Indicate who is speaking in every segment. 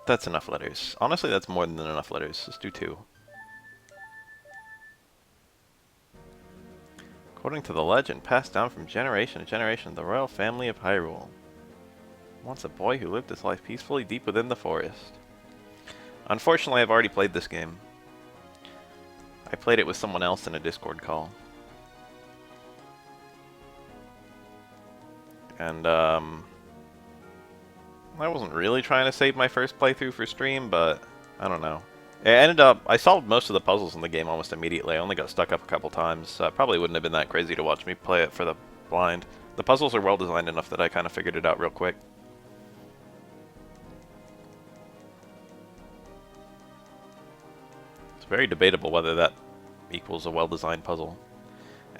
Speaker 1: That's enough letters. Honestly, that's more than enough letters. Let's do 2. According to the legend passed down from generation to generation, the royal family of Hyrule once a boy who lived his life peacefully deep within the forest. Unfortunately, I've already played this game. I played it with someone else in a Discord call. And, I wasn't really trying to save my first playthrough for stream, but I don't know. It ended up, I solved most of the puzzles in the game almost immediately. I only got stuck up a couple times. So it probably wouldn't have been that crazy to watch me play it for the blind. The puzzles are well designed enough that I kind of figured it out real quick. It's very debatable whether that equals a well-designed puzzle.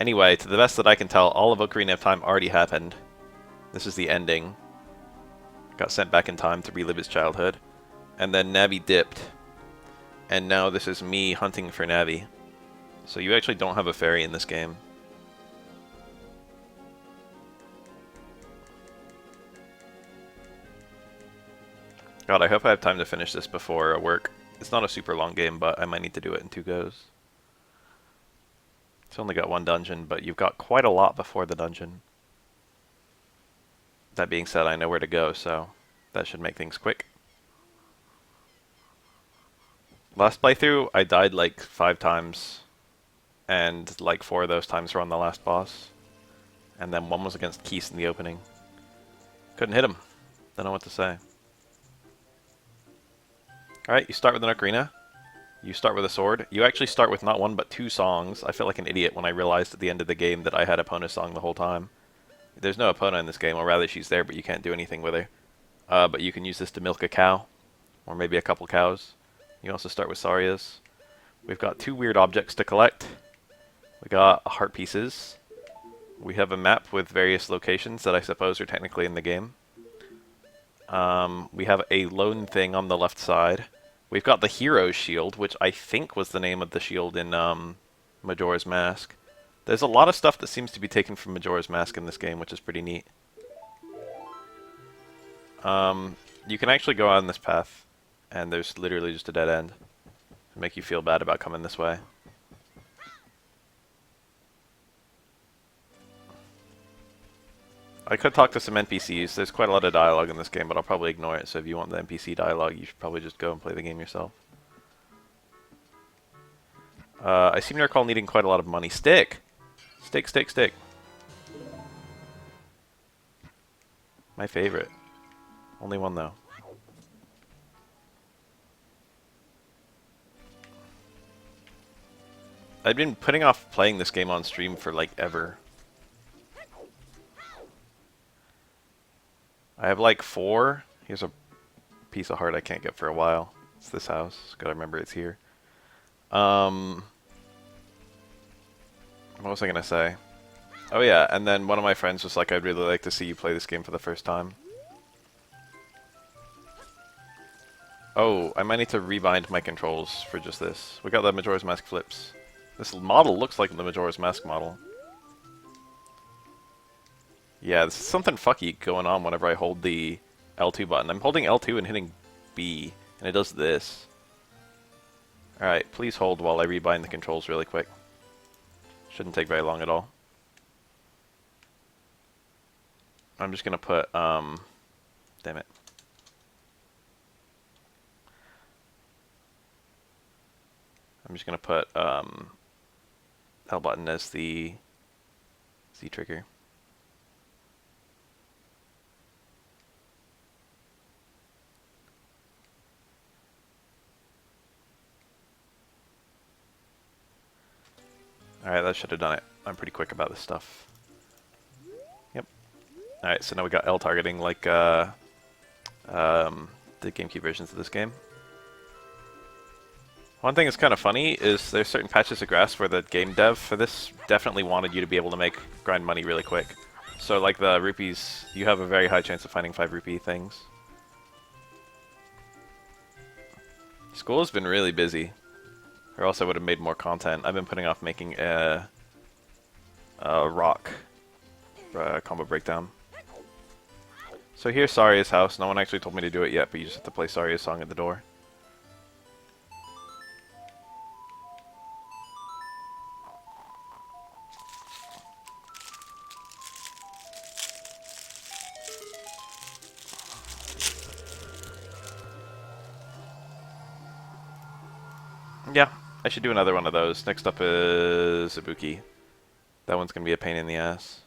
Speaker 1: Anyway, to the best that I can tell, all of Ocarina of Time already happened. This is the ending. Got sent back in time to relive his childhood. And then Navi dipped. And now this is me hunting for Navi. So you actually don't have a fairy in this game. God, I hope I have time to finish this before work. It's not a super long game, but I might need to do it in 2 goes. It's only got 1 dungeon, but you've got quite a lot before the dungeon. That being said, I know where to go, so that should make things quick. Last playthrough, I died like 5 times, and like 4 of those times were on the last boss. And then 1 was against Keese in the opening. Couldn't hit him. Don't know what to say. Alright, you start with an ocarina. You start with a sword. You actually start with not 1 but 2 songs. I felt like an idiot when I realized at the end of the game that I had Epona's song the whole time. There's no Epona in this game, or rather she's there, but you can't do anything with her. But you can use this to milk a cow, or maybe a couple cows. You also start with Sarias. We've got 2 weird objects to collect. We got heart pieces. We have a map with various locations that I suppose are technically in the game. We have a lone thing on the left side. We've got the hero's shield, which I think was the name of the shield in Majora's Mask. There's a lot of stuff that seems to be taken from Majora's Mask in this game, which is pretty neat. You can actually go on this path, and there's literally just a dead end. To make you feel bad about coming this way. I could talk to some NPCs. There's quite a lot of dialogue in this game, but I'll probably ignore it. So if you want the NPC dialogue, you should probably just go and play the game yourself. I seem to recall needing quite a lot of money. Stick! Stick, stick, stick. My favorite. Only 1 though. I've been putting off playing this game on stream for like ever. I have like 4. Here's a piece of heart I can't get for a while. It's this house. Gotta remember it's here. What was I gonna say? Oh yeah, and then one of my friends was like, I'd really like to see you play this game for the first time. Oh, I might need to rebind my controls for just this. We got the Majora's Mask flips. This model looks like the Majora's Mask model. Yeah, there's something fucky going on whenever I hold the L2 button. I'm holding L2 and hitting B, and it does this. Alright, please hold while I rebind the controls really quick. Shouldn't take very long at all. I'm just gonna put, damn it. I'm just gonna put, L button as the Z trigger. Alright, that should have done it. I'm pretty quick about this stuff. Yep. Alright, so now we got L targeting like the GameCube versions of this game. One thing that's kind of funny is there's certain patches of grass where the game dev for this definitely wanted you to be able to grind money really quick. So like the rupees, you have a very high chance of finding 5 rupee things. School has been really busy. Or else I would have made more content. I've been putting off making a rock combo breakdown. So here's Saria's house. No one actually told me to do it yet, but you just have to play Saria's song at the door. Yeah, I should do another one of those. Next up is Ibuki. That one's gonna be a pain in the ass.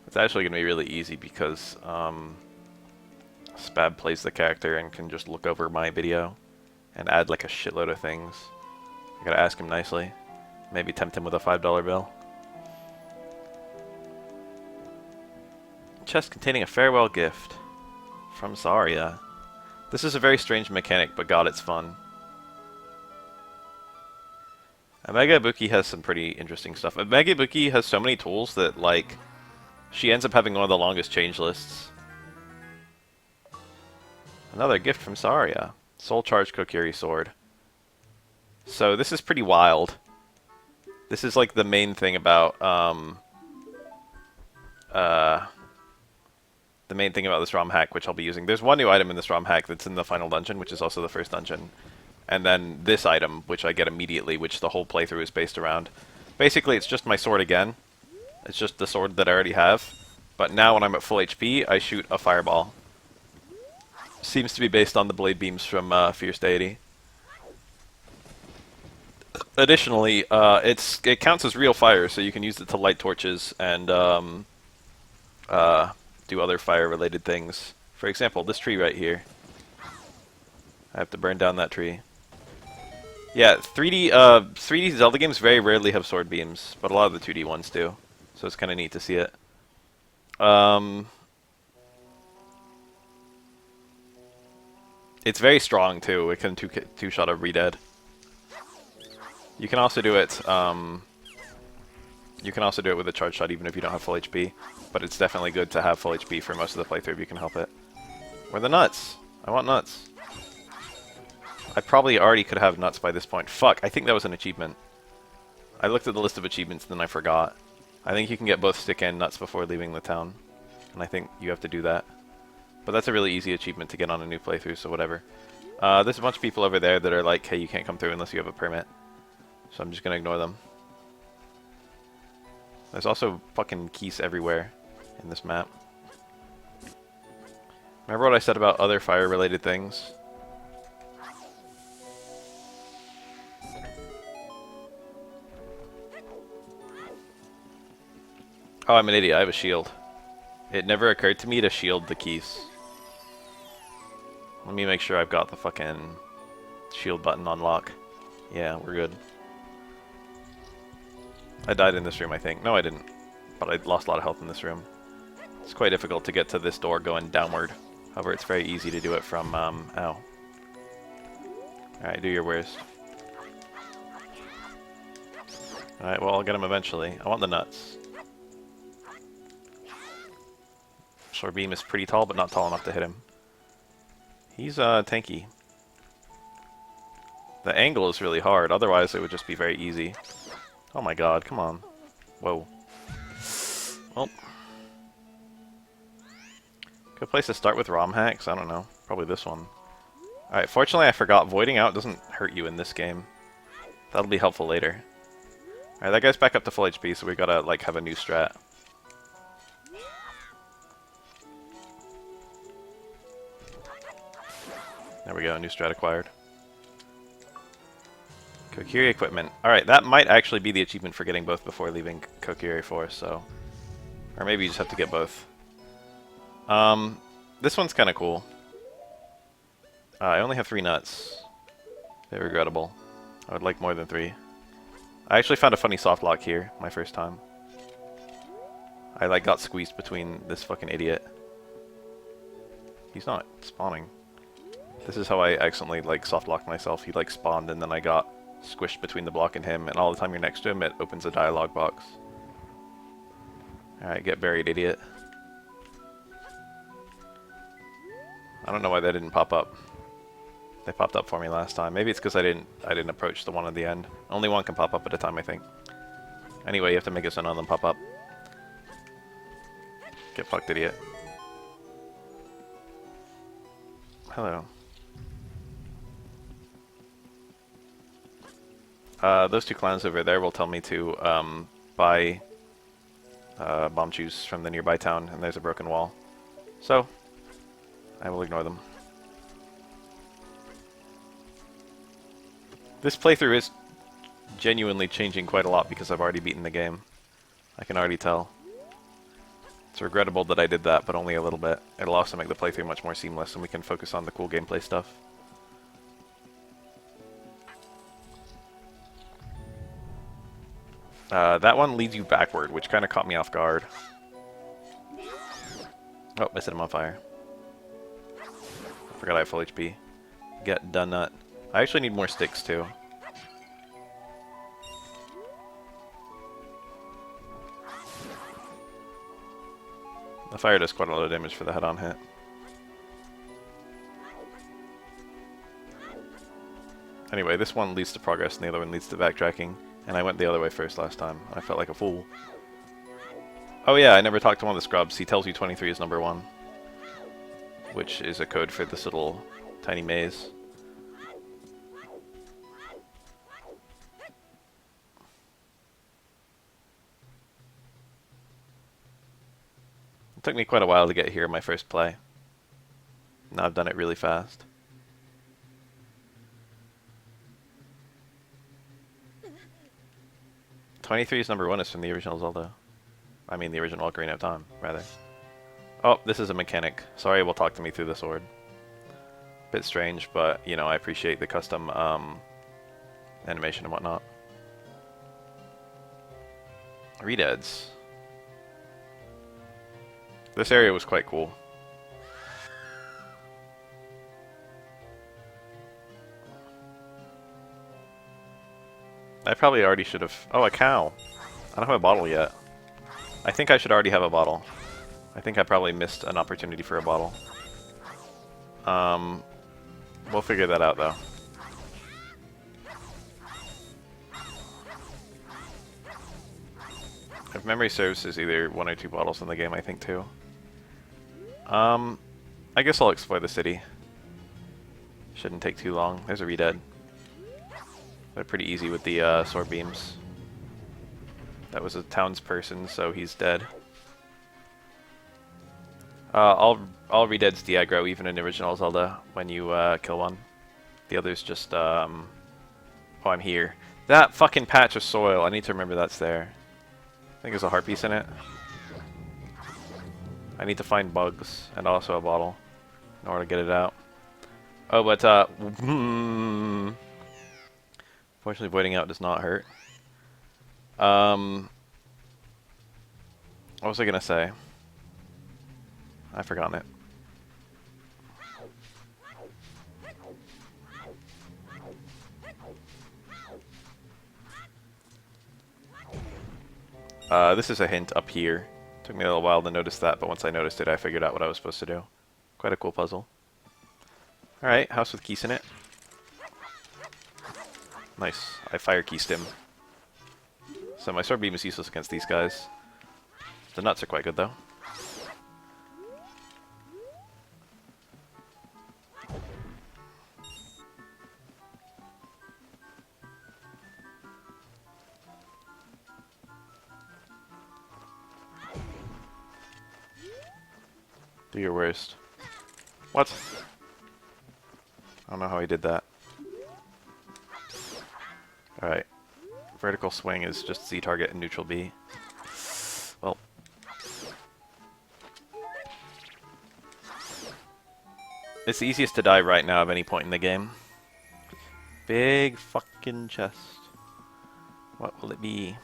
Speaker 1: It's actually gonna be really easy because Spab plays the character and can just look over my video and add like a shitload of things. I gotta ask him nicely. Maybe tempt him with a $5 bill. Chest containing a farewell gift from Zarya. This is a very strange mechanic, but god, it's fun. Omega Ibuki has some pretty interesting stuff. Omega Ibuki has so many tools that, like, she ends up having one of the longest change lists. Another gift from Zarya. Soul Charge Kokiri Sword. So this is pretty wild. This is like the main thing about the main thing about this ROM hack, which I'll be using. There's one new item in this ROM hack that's in the final dungeon, which is also the first dungeon. And then this item, which I get immediately, which the whole playthrough is based around. Basically, it's just my sword again. It's just the sword that I already have. But now when I'm at full HP, I shoot a fireball. Seems to be based on the blade beams from Fierce Deity. Additionally, it counts as real fire, so you can use it to light torches and do other fire-related things. For example, this tree right here. I have to burn down that tree. Yeah, 3D Zelda games very rarely have sword beams, but a lot of the 2D ones do. So it's kind of neat to see it. It's very strong too. It can two-shot a re-dead. You can also do it. You can also do it with a charge shot, even if you don't have full HP. But it's definitely good to have full HP for most of the playthrough if you can help it. Where are the nuts? I want nuts. I probably already could have nuts by this point. Fuck, I think that was an achievement. I looked at the list of achievements and then I forgot. I think you can get both stick and nuts before leaving the town. And I think you have to do that. But that's a really easy achievement to get on a new playthrough, so whatever. There's a bunch of people over there that are like, hey, you can't come through unless you have a permit. So I'm just gonna ignore them. There's also fucking keys everywhere in this map. Remember what I said about other fire-related things? Oh, I'm an idiot. I have a shield. It never occurred to me to shield the keys. Let me make sure I've got the fucking shield button on lock. Yeah, we're good. I died in this room, I think. No, I didn't. But I lost a lot of health in this room. It's quite difficult to get to this door going downward. However, it's very easy to do it from, ow. Alright, do your worst. Alright, well, I'll get him eventually. I want the nuts. Sword beam is pretty tall, but not tall enough to hit him. He's, tanky. The angle is really hard, otherwise it would just be very easy. Oh my god, come on. Whoa. Well. Good place to start with ROM hacks? I don't know. Probably this one. Alright, fortunately I forgot. Voiding out doesn't hurt you in this game. That'll be helpful later. Alright, that guy's back up to full HP, so we gotta, like, have a new strat. There we go, new strat acquired. Kokiri equipment. Alright, that might actually be the achievement for getting both before leaving Kokiri Forest, so... Or maybe you just have to get both. This one's kind of cool. I only have 3 nuts. Very regrettable. I would like more than 3. I actually found a funny soft lock here, my first time. I, like, got squeezed between this fucking idiot. He's not spawning. This is how I accidentally, like, soft locked myself. He, like, spawned and then I got squished between the block and him, and all the time you're next to him, it opens a dialog box. Alright, get buried, idiot. I don't know why that didn't pop up. They popped up for me last time. Maybe it's because I didn't approach the one at the end. Only one can pop up at a time, I think. Anyway, you have to make it so none of them pop up. Get fucked, idiot. Hello. Those two clowns over there will tell me to buy bomb juice from the nearby town, and there's a broken wall. So, I will ignore them. This playthrough is genuinely changing quite a lot because I've already beaten the game. I can already tell. It's regrettable that I did that, but only a little bit. It'll also make the playthrough much more seamless, and we can focus on the cool gameplay stuff. That one leads you backward, which kind of caught me off guard. Oh, I set him on fire. I forgot I have full HP. Get done nut. I actually need more sticks, too. The fire does quite a lot of damage for the head-on hit. Anyway, this one leads to progress and the other one leads to backtracking. And I went the other way first last time. I felt like a fool. Oh yeah, I never talked to one of the scrubs. He tells you 23 is number 1. Which is a code for this little tiny maze. It took me quite a while to get here in my first play. Now I've done it really fast. '23 is number 1 is from the original Zelda. I mean the original Ocarina of Time, rather. Oh, this is a mechanic. Sorry, it will talk to me through the sword. Bit strange, but, you know, I appreciate the custom animation and whatnot. Redeads. This area was quite cool. I probably already should have... Oh, a cow. I don't have a bottle yet. I think I should already have a bottle. I think I probably missed an opportunity for a bottle. We'll figure that out, though. If memory serves, there's either 1 or 2 bottles in the game, I think, too. I guess I'll explore the city. Shouldn't take too long. There's a redead. They're pretty easy with the sword beams. That was a townsperson, so he's dead. All redeads de-aggro, even in original Zelda, when you kill one. The others just, oh, I'm here. That fucking patch of soil, I need to remember that's there. I think there's a heart piece in it. I need to find bugs, and also a bottle, in order to get it out. Oh, but, fortunately, voiding out does not hurt. What was I gonna say? I've forgotten it. This is a hint up here. Took me a little while to notice that, but once I noticed it, I figured out what I was supposed to do. Quite a cool puzzle. Alright, house with keys in it. Nice. I fire keysed him. So my sword beam is useless against these guys. The nuts are quite good, though. Do your worst. What? I don't know how he did that. Alright. Vertical swing is just Z target and neutral B. Well. It's the easiest to die right now of any point in the game. Big fucking chest. What will it be?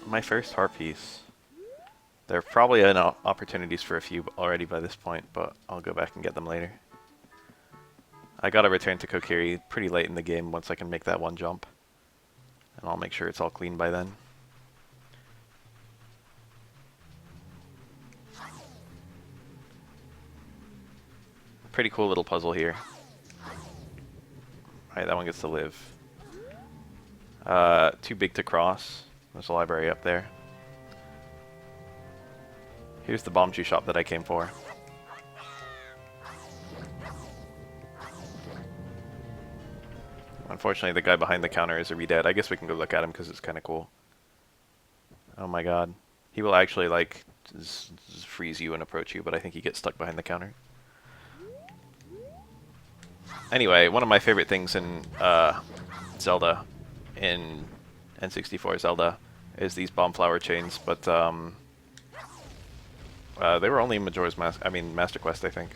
Speaker 1: My first heart piece. There are probably opportunities for a few already by this point, but I'll go back and get them later. I gotta return to Kokiri pretty late in the game once I can make that one jump. And I'll make sure it's all clean by then. Pretty cool little puzzle here. Alright, that one gets to live. Too big to cross. There's a library up there. Here's the bomb chew shop that I came for. Unfortunately, the guy behind the counter is a re-dead. I guess we can go look at him because it's kind of cool. Oh my god. He will actually, like, freeze you and approach you, but I think he gets stuck behind the counter. Anyway, one of my favorite things in Zelda, in N64 Zelda, is these bomb flower chains, but they were only in Majora's Mask. I mean, Master Quest, I think.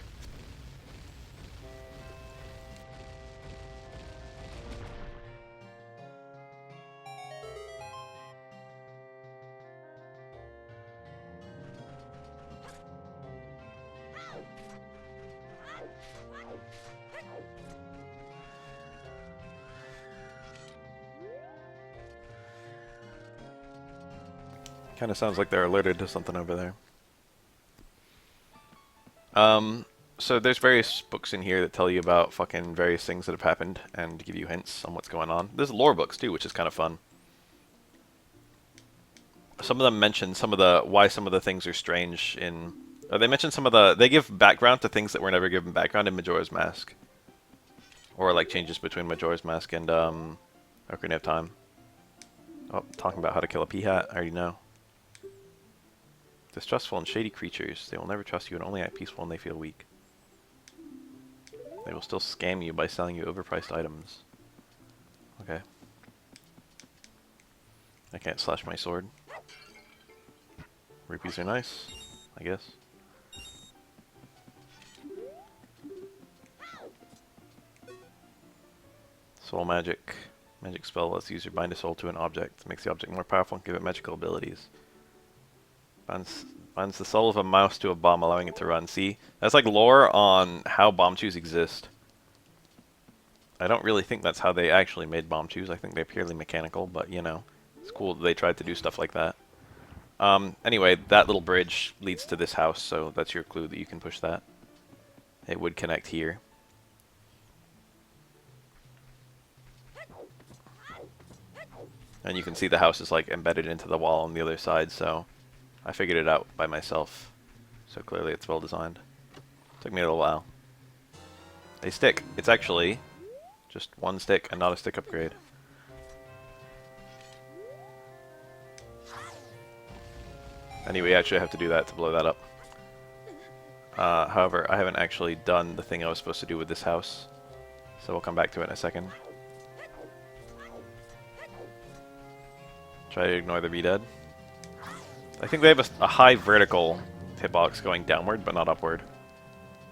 Speaker 1: Kind of sounds like they're alerted to something over there. So there's various books in here that tell you about fucking various things that have happened and give you hints on what's going on. There's lore books too, which is kind of fun. Some of them mention why some of the things are strange in... they mention they give background to things that were never given background in Majora's Mask. Or like changes between Majora's Mask and Ocarina of Time. Oh, talking about how to kill a peahat, I already know. Distrustful and shady creatures. They will never trust you and only act peaceful when they feel weak. They will still scam you by selling you overpriced items. Okay. I can't slash my sword. Rupees are nice, I guess. Soul magic. Magic spell lets the user bind a soul to an object. Makes the object more powerful and give it magical abilities. Binds the soul of a mouse to a bomb, allowing it to run. See, that's like lore on how bomb chews exist. I don't really think that's how they actually made bomb chews. I think they're purely mechanical, but you know, it's cool that they tried to do stuff like that. Anyway, that little bridge leads to this house, so that's your clue that you can push that. It would connect here. And you can see the house is like embedded into the wall on the other side, so I figured it out by myself. So clearly it's well designed. Took me a little while. A stick. It's actually just one stick and not a stick upgrade. Anyway, you actually have to do that to blow that up. However, I haven't actually done the thing I was supposed to do with this house. So we'll come back to it in a second. Try to ignore the re-dead. I think they have a high vertical hitbox going downward, but not upward.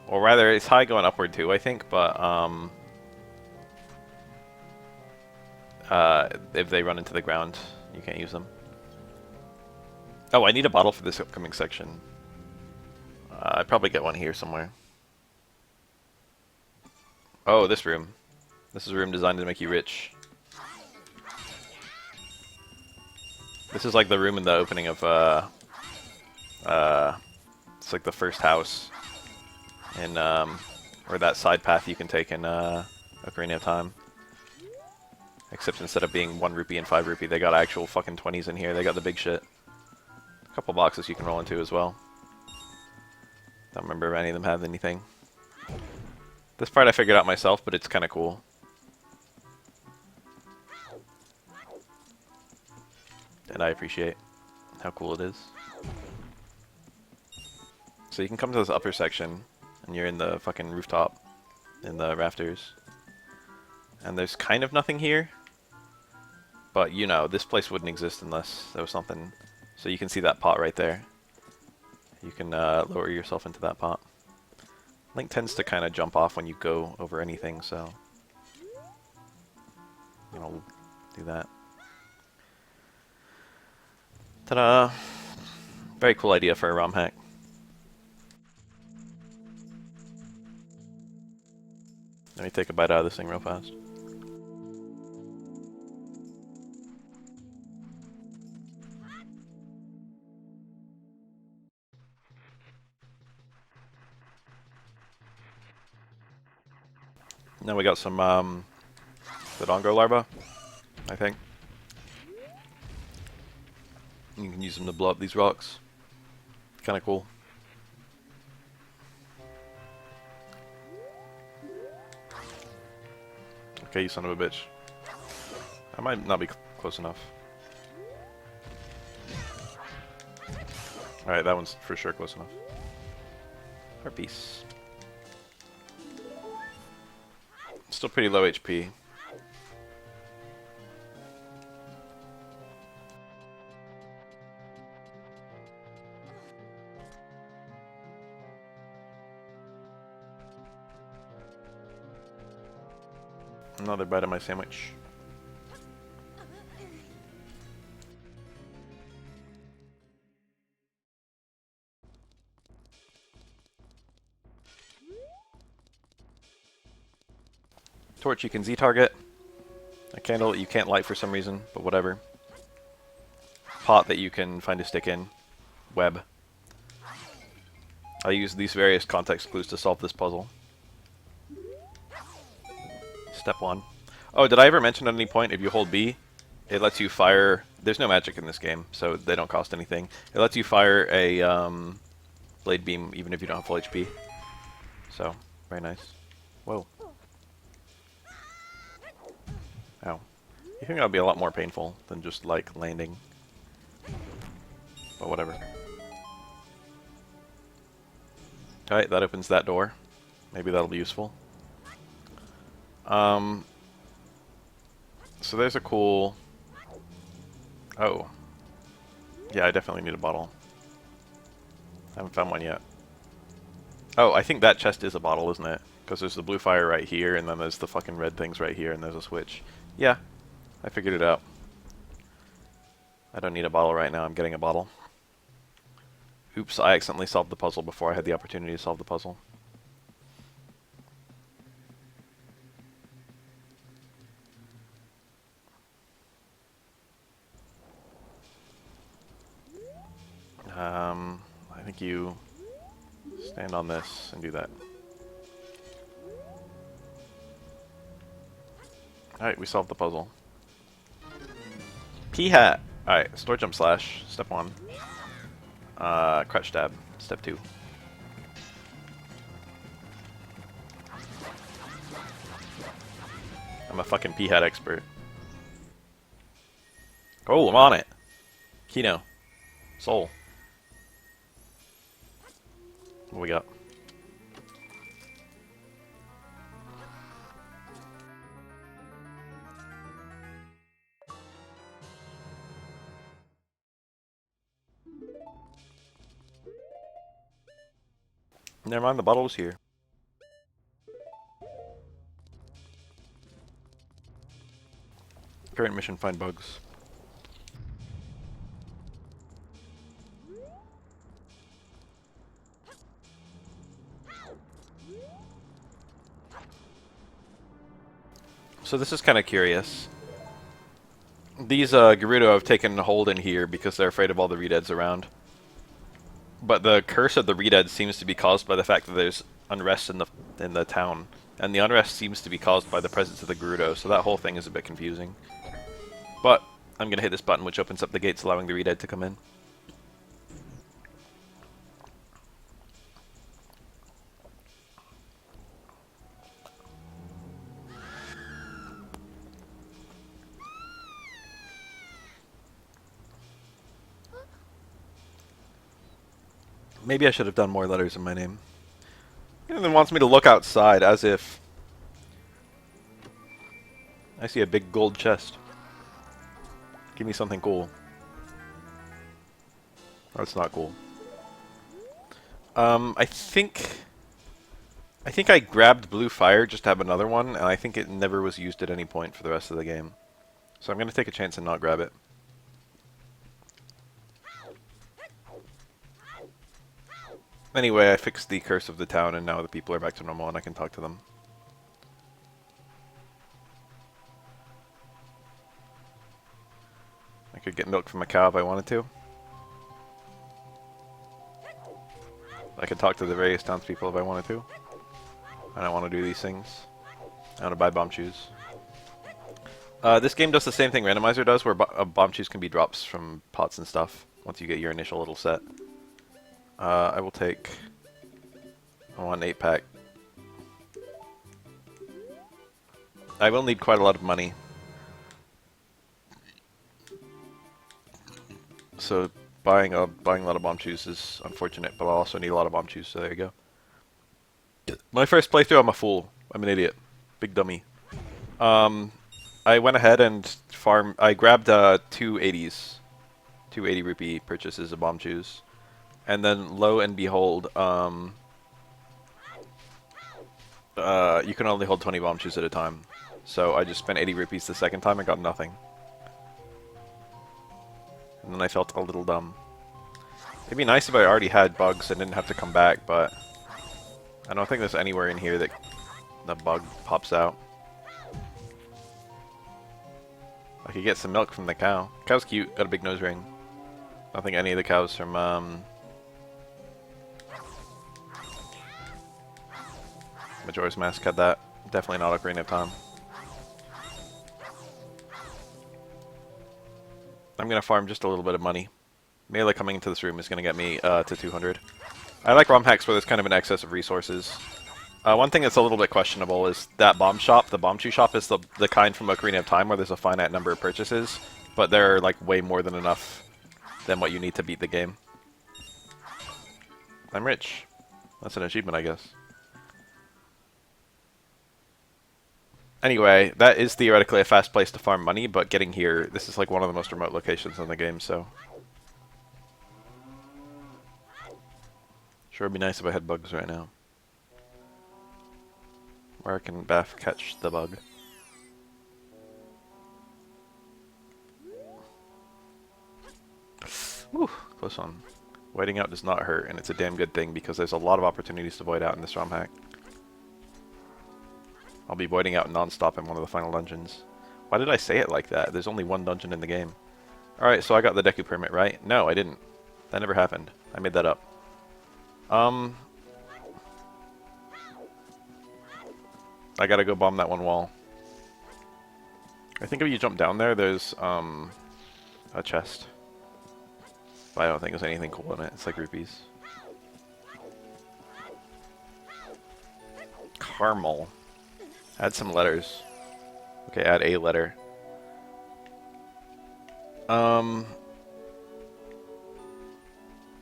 Speaker 1: Or rather, it's high going upward too, I think, but if they run into the ground, you can't use them. Oh, I need a bottle for this upcoming section. I'd probably get one here somewhere. Oh, this room. This is a room designed to make you rich. This is like the room in the opening of, it's like the first house in, or that side path you can take in, Ocarina of Time. Except instead of being 1 rupee and 5 rupee, they got actual fucking 20s in here. They got the big shit. A couple boxes you can roll into as well. Don't remember if any of them have anything. This part I figured out myself, but it's kind of cool. And I appreciate how cool it is. So you can come to this upper section, and you're in the fucking rooftop, in the rafters. And there's kind of nothing here. But, you know, this place wouldn't exist unless there was something. So you can see that pot right there. You can lower yourself into that pot. Link tends to kind of jump off when you go over anything, so... you know, do that. Ta-da! Very cool idea for a ROM hack. Let me take a bite out of this thing real fast. Now we got some the Dongo larva, I think. You can use them to blow up these rocks. Kind of cool. Okay, you son of a bitch. I might not be close enough. Alright, that one's for sure close enough. Harpies. Still pretty low HP. Another bite of my sandwich. Torch you can Z-target. A candle that you can't light for some reason, but whatever. Pot that you can find a stick in. Web. I'll use these various context clues to solve this puzzle. Step 1. Oh, did I ever mention at any point, if you hold B, it lets you fire... There's no magic in this game, so they don't cost anything. It lets you fire a blade beam even if you don't have full HP. So, very nice. Whoa. Ow. You think that would be a lot more painful than just, like, landing. But whatever. Alright, that opens that door. Maybe that'll be useful. So there's a cool... Oh. Yeah, I definitely need a bottle. I haven't found one yet. Oh, I think that chest is a bottle, isn't it? Because there's the blue fire right here, and then there's the fucking red things right here, and there's a switch. Yeah, I figured it out. I don't need a bottle right now, I'm getting a bottle. Oops, I accidentally solved the puzzle before I had the opportunity to solve the puzzle. I think you stand on this and do that. Alright, we solved the puzzle. P-hat! Alright, store jump slash, step 1. Crouch stab, step 2. I'm a fucking P-hat expert. Oh, I'm on it! Kino. Soul. What we got? Never mind, the bottle was here. Current mission, find bugs. So this is kind of curious. These Gerudo have taken hold in here because they're afraid of all the Redeads around. But the curse of the Redead seems to be caused by the fact that there's unrest in the town. And the unrest seems to be caused by the presence of the Gerudo, so that whole thing is a bit confusing. But I'm going to hit this button which opens up the gates allowing the Redead to come in. Maybe I should have done more letters in my name. And then wants me to look outside as if I see a big gold chest. Give me something cool. That's not cool. I think I grabbed blue fire just to have another one, and I think it never was used at any point for the rest of the game. So I'm going to take a chance and not grab it. Anyway, I fixed the curse of the town, and now the people are back to normal, and I can talk to them. I could get milk from a cow if I wanted to. I could talk to the various townspeople if I wanted to. I don't want to do these things. I want to buy bomb shoes. This game does the same thing Randomizer does, where bomb shoes can be drops from pots and stuff once you get your initial little set. I will take I want an 8-pack. I will need quite a lot of money. So buying a lot of bomb shoes is unfortunate, but I'll also need a lot of bomb shoes, so there you go. My first playthrough, I'm a fool. I'm an idiot. Big dummy. I went ahead and I grabbed 280s. 280 rupee purchases of bomb shoes. And then, lo and behold, you can only hold 20 bomb shoes at a time. So I just spent 80 rupees the second time and got nothing. And then I felt a little dumb. It'd be nice if I already had bugs and didn't have to come back, but I don't think there's anywhere in here that the bug pops out. I could get some milk from the cow. Cow's cute, got a big nose ring. I don't think any of the cows from Majora's Mask had that. Definitely not Ocarina of Time. I'm gonna farm just a little bit of money. Melee coming into this room is gonna get me to 200. I like ROM hacks where there's kind of an excess of resources. One thing that's a little bit questionable is that bomb shop. The bomb shoe shop is the kind from Ocarina of Time where there's a finite number of purchases, but they're like way more than enough than what you need to beat the game. I'm rich. That's an achievement, I guess. Anyway, that is theoretically a fast place to farm money, but getting here, this is like one of the most remote locations in the game, so... Sure would be nice if I had bugs right now. Where can Bath catch the bug? Whew, close one. Waiting out does not hurt, and it's a damn good thing because there's a lot of opportunities to void out in this ROM hack. I'll be voiding out non-stop in one of the final dungeons. Why did I say it like that? There's only one dungeon in the game. Alright, so I got the Deku permit, right? No, I didn't. That never happened. I made that up. I gotta go bomb that one wall. I think if you jump down there, there's, a chest. But I don't think there's anything cool in it. It's like rupees. Caramel. Add some letters. Okay, add a letter.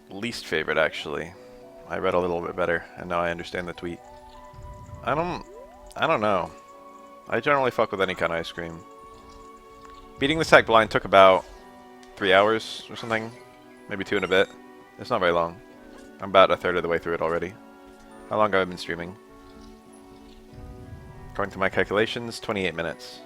Speaker 1: Least favorite, actually. I read a little bit better, and now I understand the tweet. I don't know. I generally fuck with any kind of ice cream. Beating this hack blind took about 3 hours or something. Maybe 2 and a bit. It's not very long. I'm about a third of the way through it already. How long have I been streaming? According to my calculations, 28 minutes.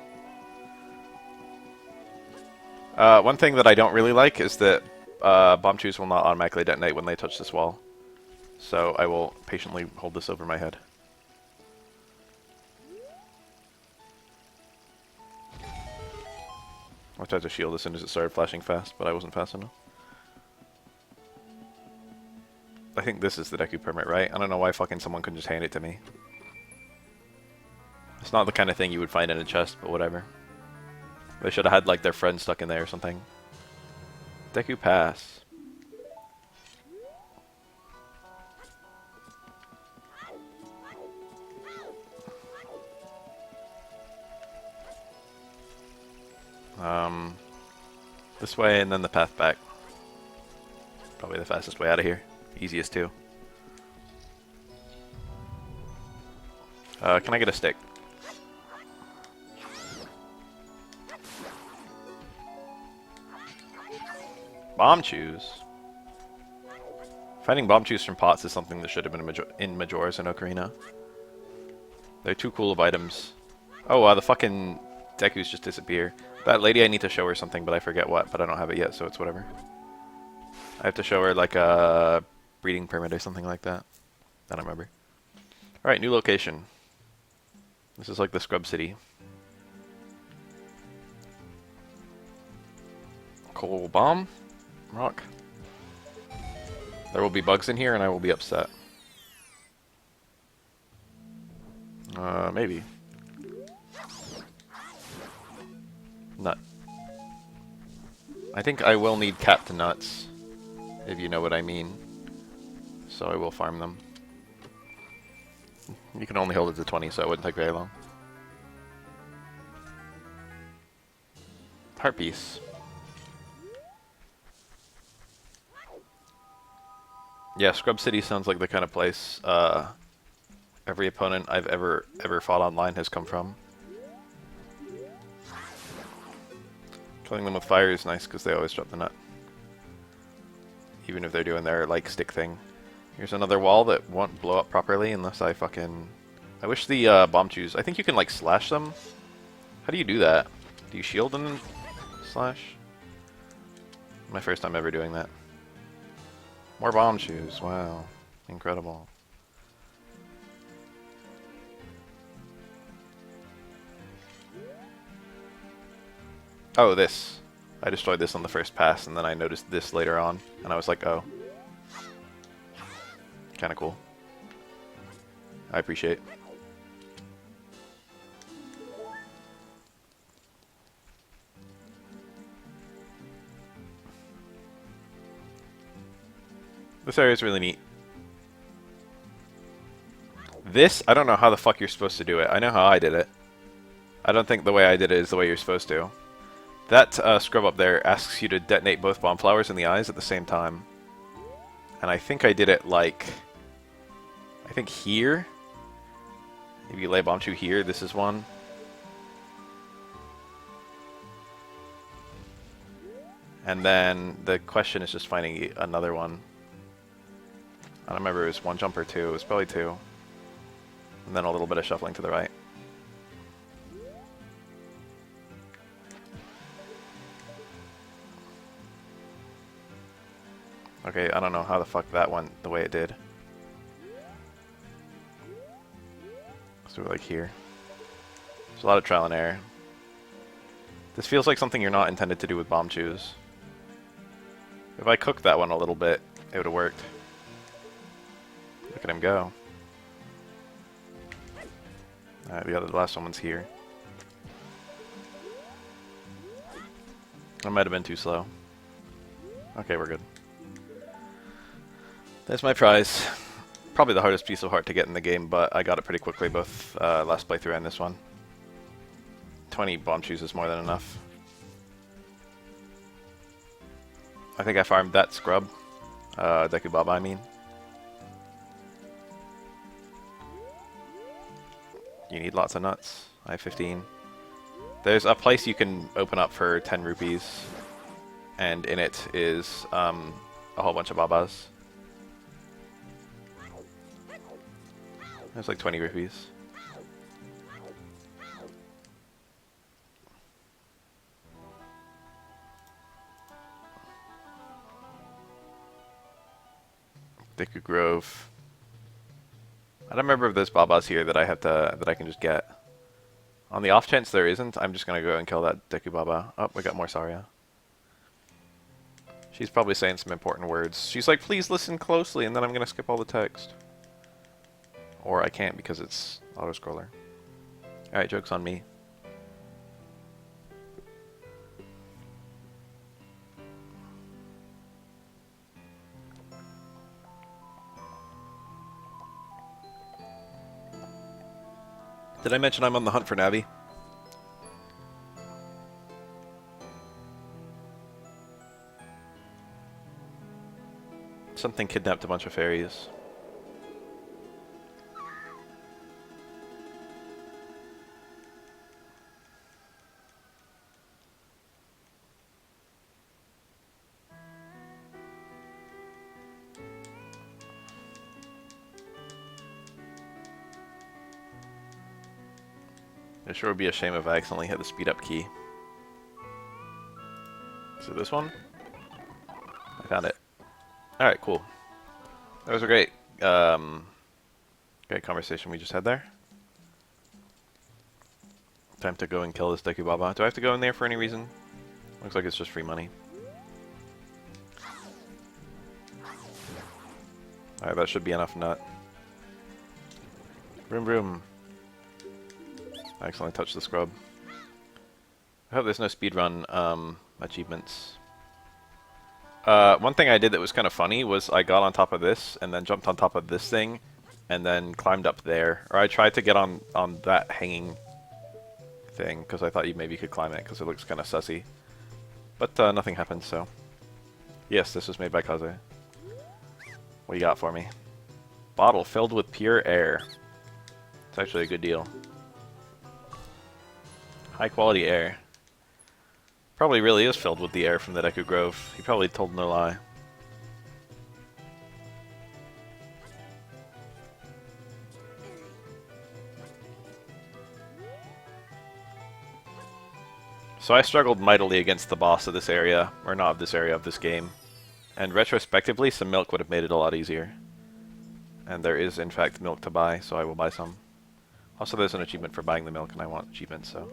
Speaker 1: One thing that I don't really like is that bomb shoes will not automatically detonate when they touch this wall. So I will patiently hold this over my head. I tried to shield as soon as it started flashing fast, but I wasn't fast enough. I think this is the Deku permit, right? I don't know why fucking someone couldn't just hand it to me. It's not the kind of thing you would find in a chest, but whatever. They should have had like their friend stuck in there or something. Deku Pass. This way and then the path back. Probably the fastest way out of here. Easiest too. Can I get a stick? Bomb chews. Finding bomb chews from pots is something that should have been in Majora's and Ocarina. They're too cool of items. Oh, the fucking Dekus just disappear. That lady, I need to show her something, but I forget what, but I don't have it yet, so it's whatever. I have to show her like a breeding permit or something like that. I don't remember. Alright, new location. This is like the Scrub City. Coal bomb. Rock. There will be bugs in here and I will be upset. Maybe. Nut. I think I will need cat to nuts, if you know what I mean. So I will farm them. You can only hold it to 20, so it wouldn't take very long. Heart piece. Yeah, Scrub City sounds like the kind of place every opponent I've ever fought online has come from. Killing them with fire is nice because they always drop the nut. Even if they're doing their, like, stick thing. Here's another wall that won't blow up properly unless I fucking... I wish the bomb chews... I think you can, like, slash them. How do you do that? Do you shield and then slash? My first time ever doing that. More bomb chews. Wow. Incredible. Oh, this. I destroyed this on the first pass, and then I noticed this later on, and I was like, oh. Kinda cool. I appreciate. This area is really neat. This, I don't know how the fuck you're supposed to do it. I know how I did it. I don't think the way I did it is the way you're supposed to. That scrub up there asks you to detonate both bomb flowers in the eyes at the same time. And I think I did it like... I think here? If you lay bomb chew here, this is one. And then the question is just finding another one. I don't remember if it was one jump or two. It was probably two. And then a little bit of shuffling to the right. Okay, I don't know how the fuck that went the way it did. Let's do it like here. There's a lot of trial and error. This feels like something you're not intended to do with bomb chews. If I cooked that one a little bit, it would have worked. Look at him go. Alright, the last one's here. I might have been too slow. Okay, we're good. There's my prize. Probably the hardest piece of heart to get in the game, but I got it pretty quickly, both last playthrough and this one. 20 bomb chews is more than enough. I think I farmed that scrub. Deku Baba, I mean. You need lots of nuts. I have 15. There's a place you can open up for 10 rupees, and in it is a whole bunch of Babas. There's like 20 rupees. Deku Grove. I don't remember if there's Babas here that I can just get. On the off chance there isn't, I'm just gonna go and kill that Deku Baba. Oh, we got more Saria. She's probably saying some important words. She's like, please listen closely, and then I'm gonna skip all the text. Or I can't because it's auto-scroller. Alright, joke's on me. Did I mention I'm on the hunt for Navi? Something kidnapped a bunch of fairies. It sure would be a shame if I accidentally hit the speed up key. So this one? I found it. Alright, cool. That was a great conversation we just had there. Time to go and kill this Deku Baba. Do I have to go in there for any reason? Looks like it's just free money. Alright, that should be enough nut. Vroom vroom. I accidentally touched the scrub. I hope there's no speedrun achievements. One thing I did that was kind of funny was I got on top of this and then jumped on top of this thing and then climbed up there. Or I tried to get on that hanging thing because I thought you maybe could climb it because it looks kind of sussy. But nothing happened, so... Yes, this was made by Kaze. What you got for me? Bottle filled with pure air. It's actually a good deal. High quality air. Probably really is filled with the air from the Deku Grove. He probably told no lie. So I struggled mightily against the boss of this area, or not of this area, of this game. And retrospectively, some milk would have made it a lot easier. And there is, in fact, milk to buy, so I will buy some. Also, there's an achievement for buying the milk, and I want achievements, so...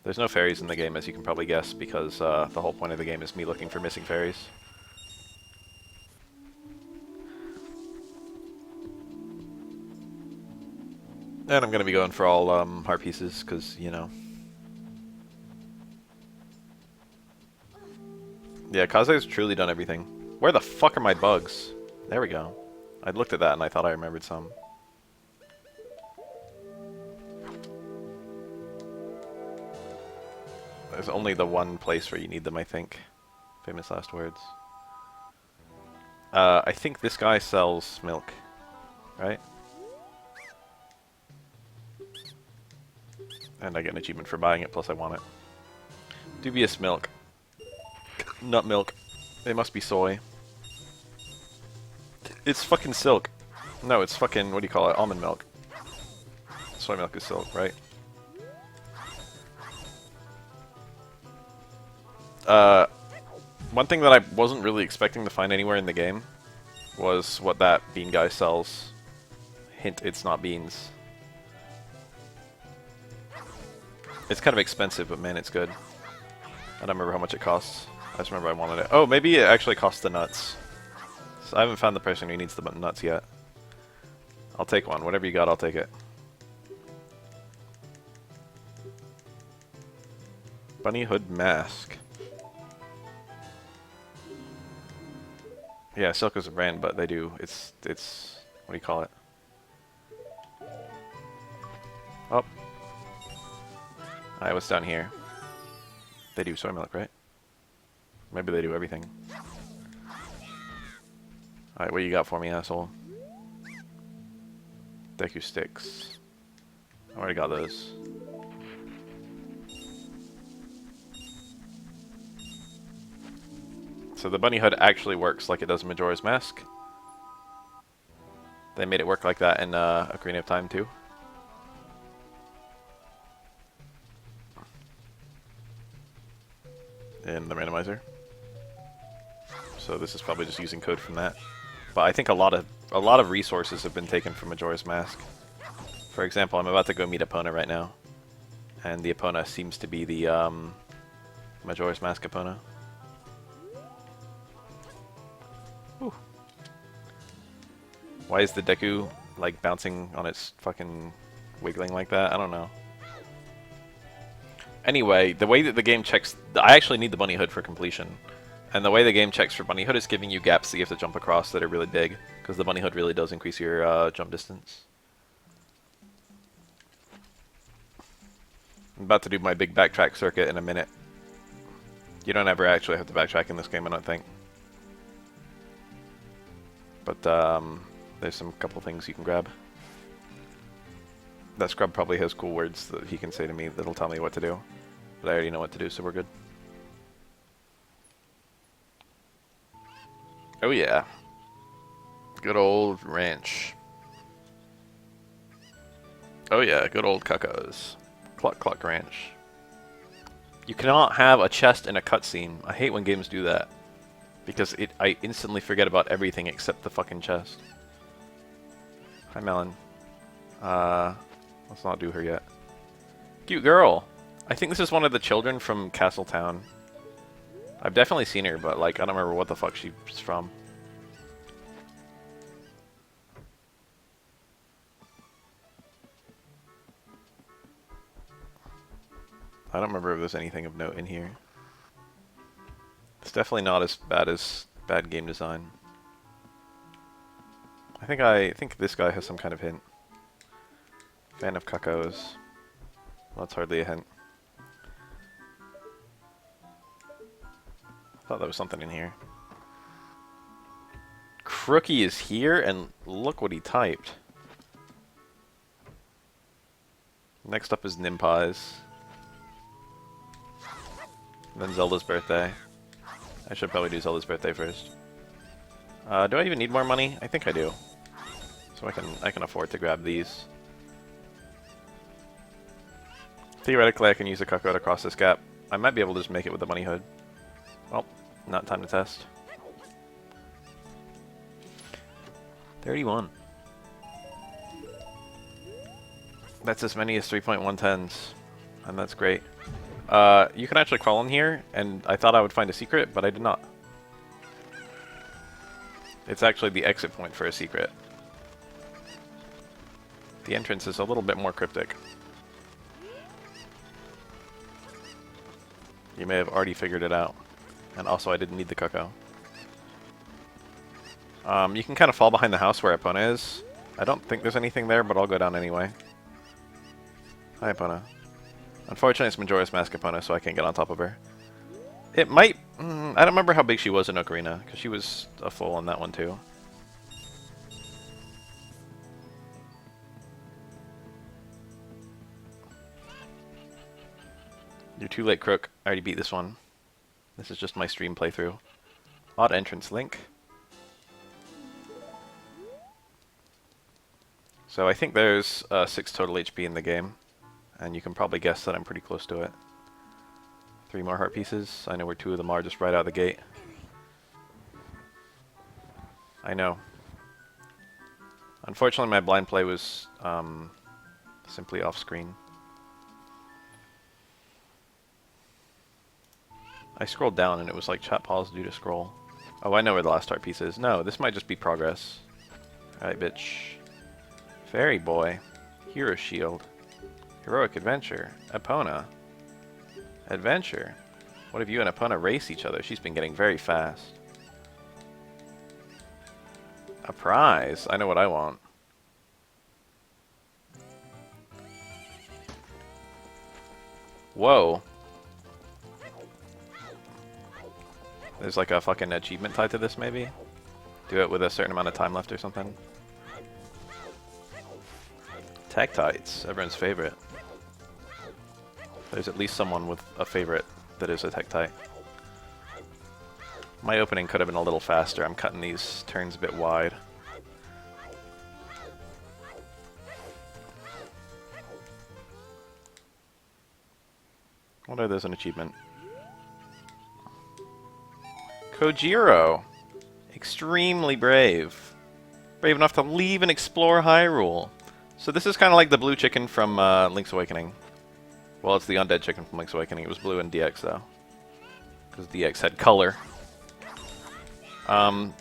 Speaker 1: There's no fairies in the game, as you can probably guess, because the whole point of the game is me looking for missing fairies. And I'm going to be going for all heart pieces, because, you know... Yeah, Kaze's truly done everything. Where the fuck are my bugs? There we go. I looked at that and I thought I remembered some. There's only the one place where you need them, I think. Famous last words. I think this guy sells milk, right? And I get an achievement for buying it, plus I want it. Dubious milk. Nut milk. It must be soy. It's fucking silk. No, it's fucking, what do you call it? Almond milk. Soy milk is silk, right? One thing that I wasn't really expecting to find anywhere in the game was what that bean guy sells. Hint, it's not beans. It's kind of expensive, but man, it's good. I don't remember how much it costs. I just remember I wanted it. Oh, maybe it actually costs the nuts. So I haven't found the person who needs the nuts yet. I'll take one. Whatever you got, I'll take it. Bunny hood mask. Yeah, Silk is a brand, but they do. It's what do you call it? Oh. Alright, what's down here? They do soy milk, right? Maybe they do everything. Alright, what you got for me, asshole? Deku sticks. I already got those. So the bunny hood actually works like it does in Majora's Mask. They made it work like that in Ocarina of Time too. In the randomizer. So this is probably just using code from that. But I think a lot of resources have been taken from Majora's Mask. For example, I'm about to go meet Epona right now. And the Epona seems to be the Majora's Mask Epona. Whew. Why is the Deku like bouncing on its fucking wiggling like that? I don't know. Anyway, the way that the game checks... I actually need the bunny hood for completion. And the way the game checks for bunny hood is giving you gaps that you have to jump across that are really big. Because the bunny hood really does increase your jump distance. I'm about to do my big backtrack circuit in a minute. You don't ever actually have to backtrack in this game, I don't think. But there's some couple things you can grab. That scrub probably has cool words that he can say to me that'll tell me what to do. But I already know what to do, so we're good. Oh yeah. Good old ranch. Oh yeah, good old Cuckoos. Cluck Cluck Ranch. You cannot have a chest in a cutscene. I hate when games do that. Because I instantly forget about everything except the fucking chest. Hi, Melon. Let's not do her yet. Cute girl! I think this is one of the children from Castletown. I've definitely seen her, but like I don't remember what the fuck she's from. I don't remember if there's anything of note in here. It's definitely not as bad game design. I think this guy has some kind of hint. Fan of cuckoos. Well, that's hardly a hint. I thought there was something in here. Crookie is here, and look what he typed. Next up is Nimpies. Then Zelda's birthday. I should probably do Zelda's birthday first. Do I even need more money? I think I do. So I can afford to grab these. Theoretically, I can use a cuckold to cross this gap. I might be able to just make it with the money hood. Well, not time to test. 31. That's as many as 3.110s, and that's great. You can actually crawl in here, and I thought I would find a secret, but I did not. It's actually the exit point for a secret. The entrance is a little bit more cryptic. You may have already figured it out. And also, I didn't need the cuckoo. You can kind of fall behind the house where Epona is. I don't think there's anything there, but I'll go down anyway. Hi, Epona. Unfortunately, it's Majora's Mask Epona, so I can't get on top of her. It might... I don't remember how big she was in Ocarina, because she was a full on that one, too. You're too late, Crook. I already beat this one. This is just my stream playthrough. Odd entrance link. So I think there's 6 total HP in the game. And you can probably guess that I'm pretty close to it. 3 more heart pieces. I know where 2 of them are just right out of the gate. I know. Unfortunately, my blind play was simply off screen. I scrolled down and it was like chat pause due to scroll. Oh, I know where the last heart piece is. No, this might just be progress. Alright, bitch. Fairy boy. Hero shield. Heroic adventure. Epona. Adventure. What if you and Epona race each other? She's been getting very fast. A prize. I know what I want. Whoa. There's like a fucking achievement tied to this, maybe? Do it with a certain amount of time left or something. Tektites, everyone's favorite. There's at least someone with a favorite that is a Tektite. My opening could have been a little faster. I'm cutting these turns a bit wide. What are there's an achievement? Kojiro! Extremely brave. Brave enough to leave and explore Hyrule. So this is kind of like the blue chicken from Link's Awakening. Well, it's the undead chicken from Link's Awakening. It was blue in DX, though. Because DX had color.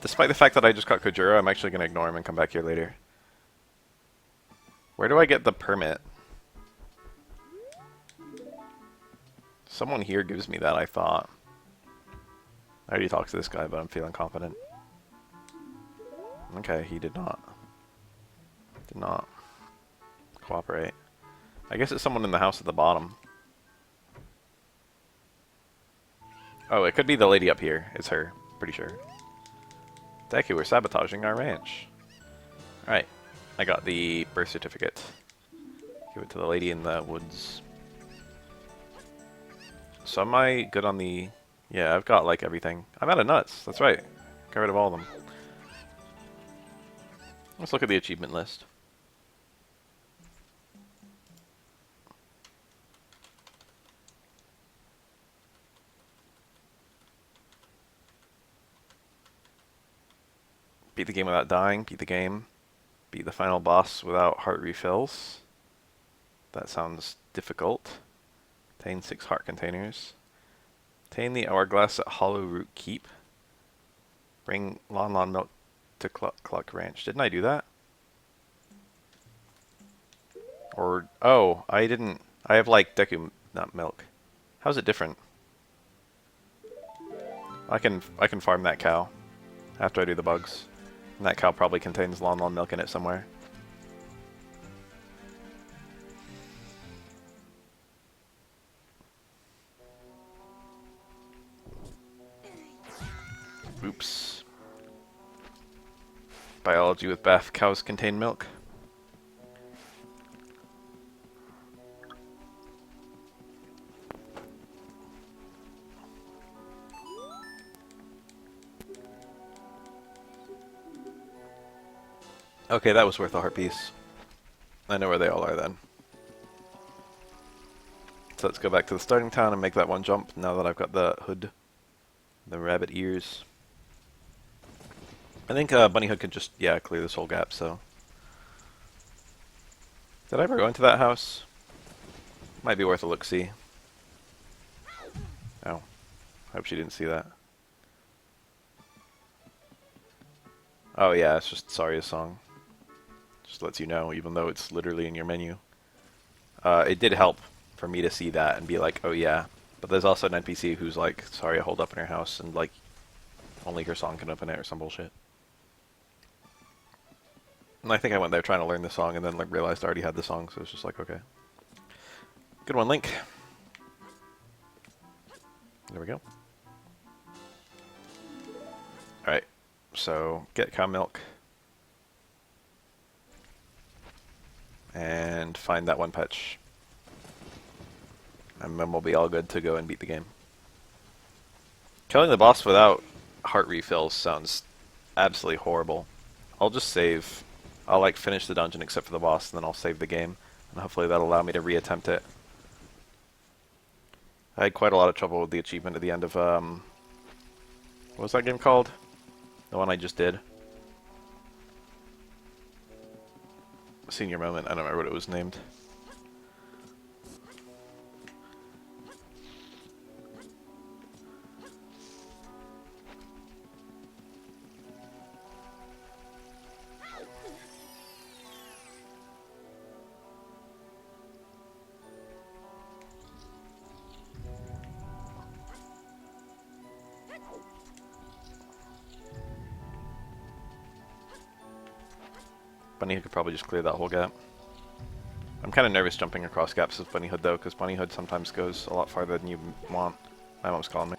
Speaker 1: Despite the fact that I just caught Kojiro, I'm actually going to ignore him and come back here later. Where do I get the permit? Someone here gives me that, I thought. I already talked to this guy, but I'm feeling confident. Okay, he did not. Did not cooperate. I guess it's someone in the house at the bottom. Oh, it could be the lady up here. It's her. Pretty sure. Deku, we're sabotaging our ranch. Alright. I got the birth certificate. Give it to the lady in the woods. So am I good on the... Yeah, I've got like everything. I'm out of nuts. That's right. Got rid of all of them. Let's look at the achievement list. Beat the game without dying. Beat the game. Beat the final boss without heart refills. That sounds difficult. Obtain 6 heart containers. Obtain the hourglass at Hollow Root Keep. Bring Lon Lon milk to Cluck Ranch. Didn't I do that? Or, oh, I didn't. I have like Deku, not milk. How's it different? I can farm that cow after I do the bugs. And that cow probably contains Lon Lon milk in it somewhere. Oops. Biology with Beth. Cows contain milk. Okay, that was worth a heart piece. I know where they all are then. So let's go back to the starting town and make that one jump now that I've got the hood. The rabbit ears. I think Bunny Hood could just, yeah, clear this whole gap, so. Did I ever go into that house? Might be worth a look-see. Oh. Hope she didn't see that. Oh yeah, it's just Saria's song. Just lets you know, even though it's literally in your menu. It did help for me to see that and be like, oh yeah. But there's also an NPC who's like, Saria holed up in her house and like, only her song can open it or some bullshit. And I think I went there trying to learn the song and then like realized I already had the song, so it's just like, okay. Good one, Link. There we go. Alright, so get cow milk. And find that one patch. And then we'll be all good to go and beat the game. Killing the boss without heart refills sounds absolutely horrible. I'll just save. I'll like finish the dungeon except for the boss, and then I'll save the game. And hopefully that'll allow me to reattempt it. I had quite a lot of trouble with the achievement at the end of, what was that game called? The one I just did. Senior Moment, I don't remember what it was named. Bunny Hood could probably just clear that whole gap. I'm kind of nervous jumping across gaps with Bunny Hood though, because Bunny Hood sometimes goes a lot farther than you want. My mom's calling me.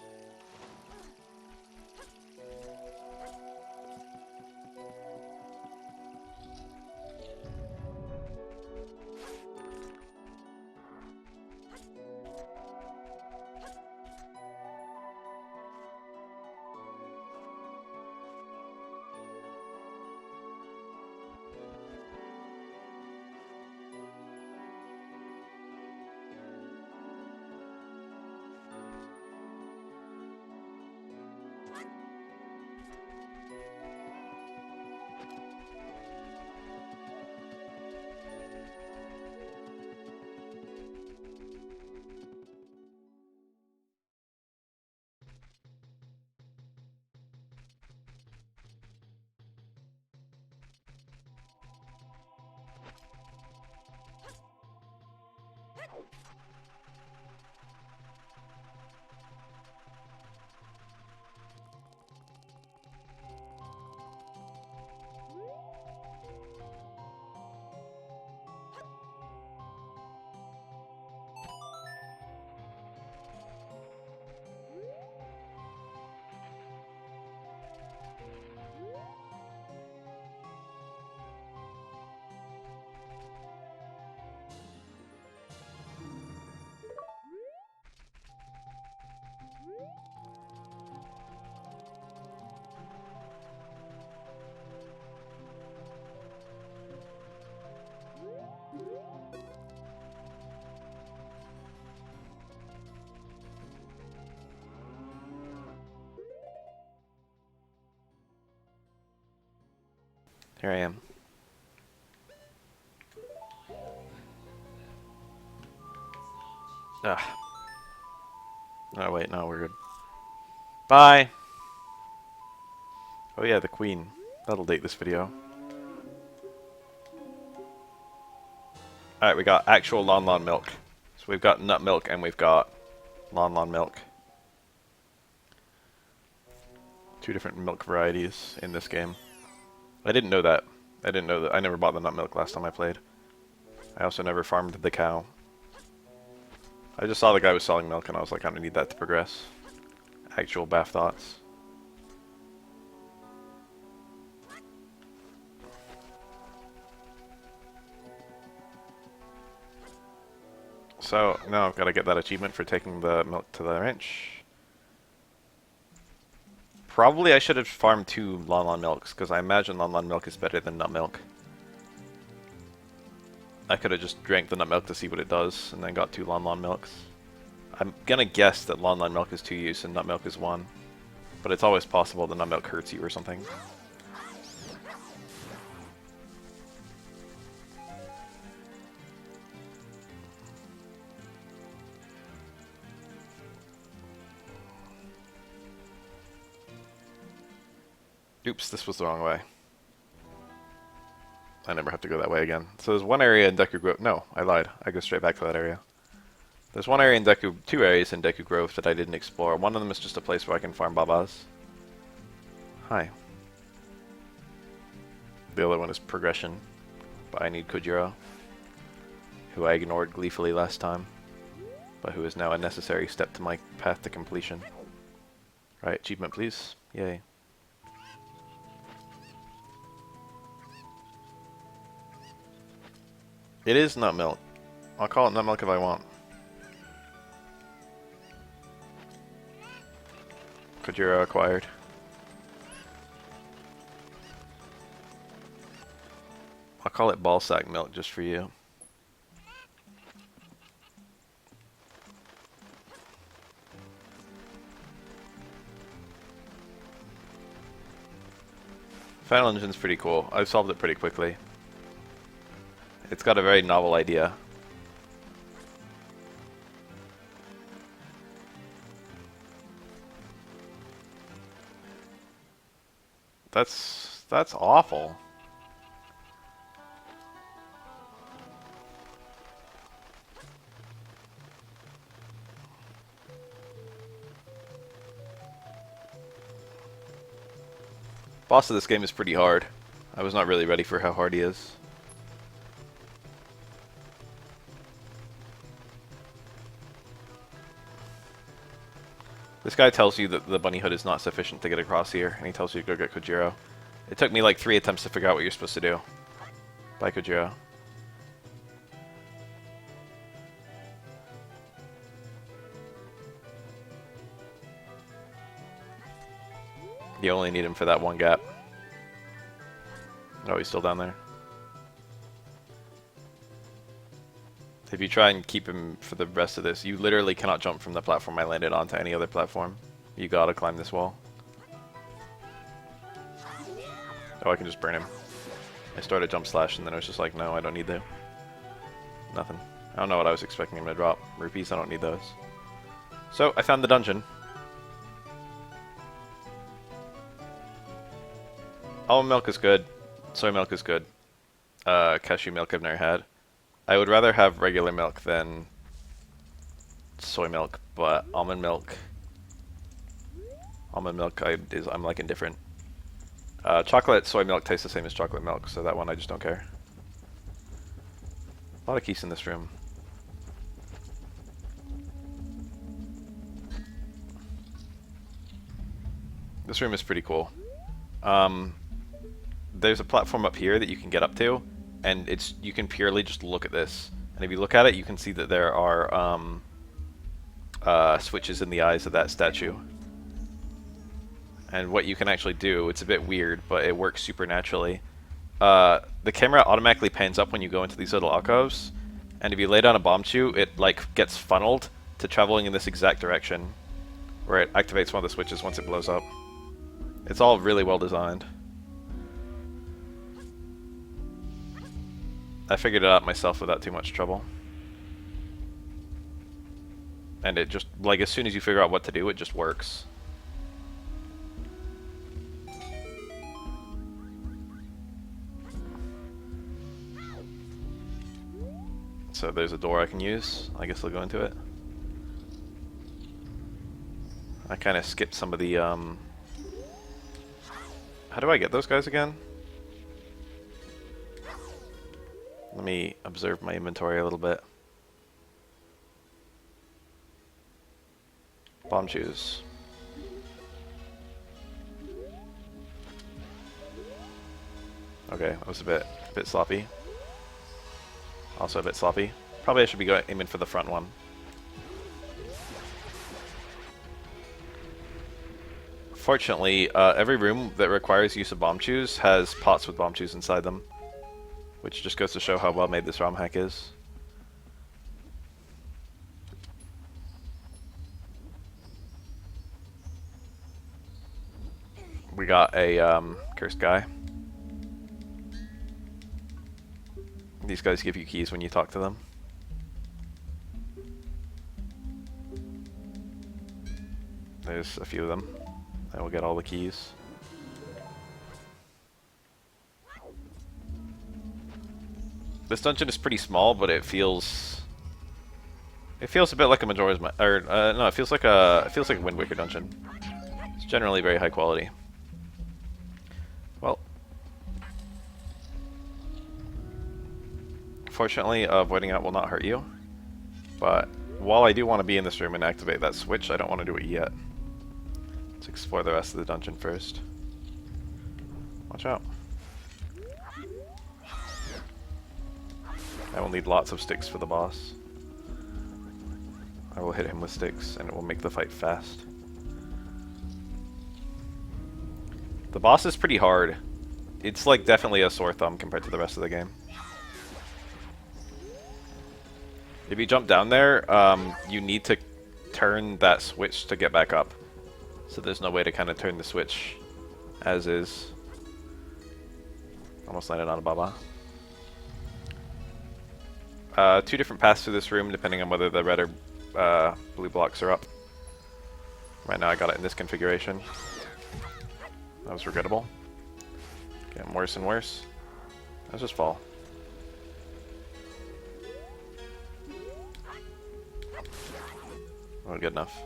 Speaker 1: Here I am. Ugh. Oh wait, no, we're good. Bye! Oh yeah, the queen. That'll date this video. Alright, we got actual Lon Lon milk. So we've got nut milk and we've got Lon milk. 2 different milk varieties in this game. I didn't know that. I didn't know that. I never bought the nut milk last time I played. I also never farmed the cow. I just saw the guy was selling milk and I was like, I don't need that to progress. Actual bath thoughts. So, now I've got to get that achievement for taking the milk to the ranch. Probably I should have farmed 2 Lon milks, because I imagine Lon milk is better than nut milk. I could have just drank the nut milk to see what it does, and then got 2 Lon milks. I'm gonna guess that Lon milk is 2 use and nut milk is 1. But it's always possible the nut milk hurts you or something. Oops, this was the wrong way. I never have to go that way again. So there's one area in Deku Grove. No, I lied. I go straight back to that area. There's one area in Deku, 2 areas in Deku Grove that I didn't explore. One of them is just a place where I can farm babas. Hi. The other one is progression, but I need Kojiro, who I ignored gleefully last time, but who is now a necessary step to my path to completion. Right, achievement please. Yay. It is nut milk. I'll call it nut milk if I want. Kojiro acquired. I'll call it ball sack milk just for you. Final Engine's pretty cool. I've solved it pretty quickly. It's got a very novel idea. That's awful. Boss of this game is pretty hard. I was not really ready for how hard he is. This guy tells you that the bunny hood is not sufficient to get across here, and he tells you to go get Kojiro. It took me like 3 attempts to figure out what you're supposed to do. Bye, Kojiro. You only need him for that one gap. Oh, he's still down there. If you try and keep him for the rest of this, you literally cannot jump from the platform I landed on to any other platform. You gotta climb this wall. Oh, I can just burn him. I started jump slash and then I was just like, no, I don't need to. Nothing. I don't know what I was expecting him to drop. Rupees, I don't need those. So, I found the dungeon. Almond milk is good. Soy milk is good. Cashew milk I've never had. I would rather have regular milk than soy milk, but almond milk I'm like indifferent. Chocolate soy milk tastes the same as chocolate milk, so that one I just don't care. A lot of keys in this room. This room is pretty cool. There's a platform up here that you can get up to, and you can purely just look at this. And if you look at it, you can see that there are switches in the eyes of that statue. And what you can actually do, it's a bit weird, but it works super naturally. The camera automatically pans up when you go into these little alcoves, and if you lay down a bomb chew, it like gets funneled to traveling in this exact direction, where it activates one of the switches once it blows up. It's all really well designed. I figured it out myself without too much trouble. And it just, like, as soon as you figure out what to do, it just works. So there's a door I can use. I guess I'll go into it. I kind of skipped some of the, How do I get those guys again? Let me observe my inventory a little bit. Bomb shoes. Okay, that was a bit sloppy. Also a bit sloppy. Probably I should be aiming for the front one. Fortunately, every room that requires use of bomb shoes has pots with bomb shoes inside them, which just goes to show how well made this ROM hack is. We got a cursed guy. These guys give you keys when you talk to them. There's a few of them. I will get all the keys. This dungeon is pretty small, but it feels a bit like a Majora's no, it feels like a Wind Waker dungeon. It's generally very high quality. Well, fortunately, avoiding that will not hurt you. But while I do want to be in this room and activate that switch, I don't want to do it yet. Let's explore the rest of the dungeon first. Watch out. I will need lots of sticks for the boss. I will hit him with sticks and it will make the fight fast. The boss is pretty hard. It's like definitely a sore thumb compared to the rest of the game. If you jump down there, you need to turn that switch to get back up. So there's no way to kind of turn the switch as is. Almost landed on a Baba. Two different paths through this room depending on whether the red or blue blocks are up. Right now I got it in this configuration. That was regrettable. Getting worse and worse. Let's just fall. Not good enough.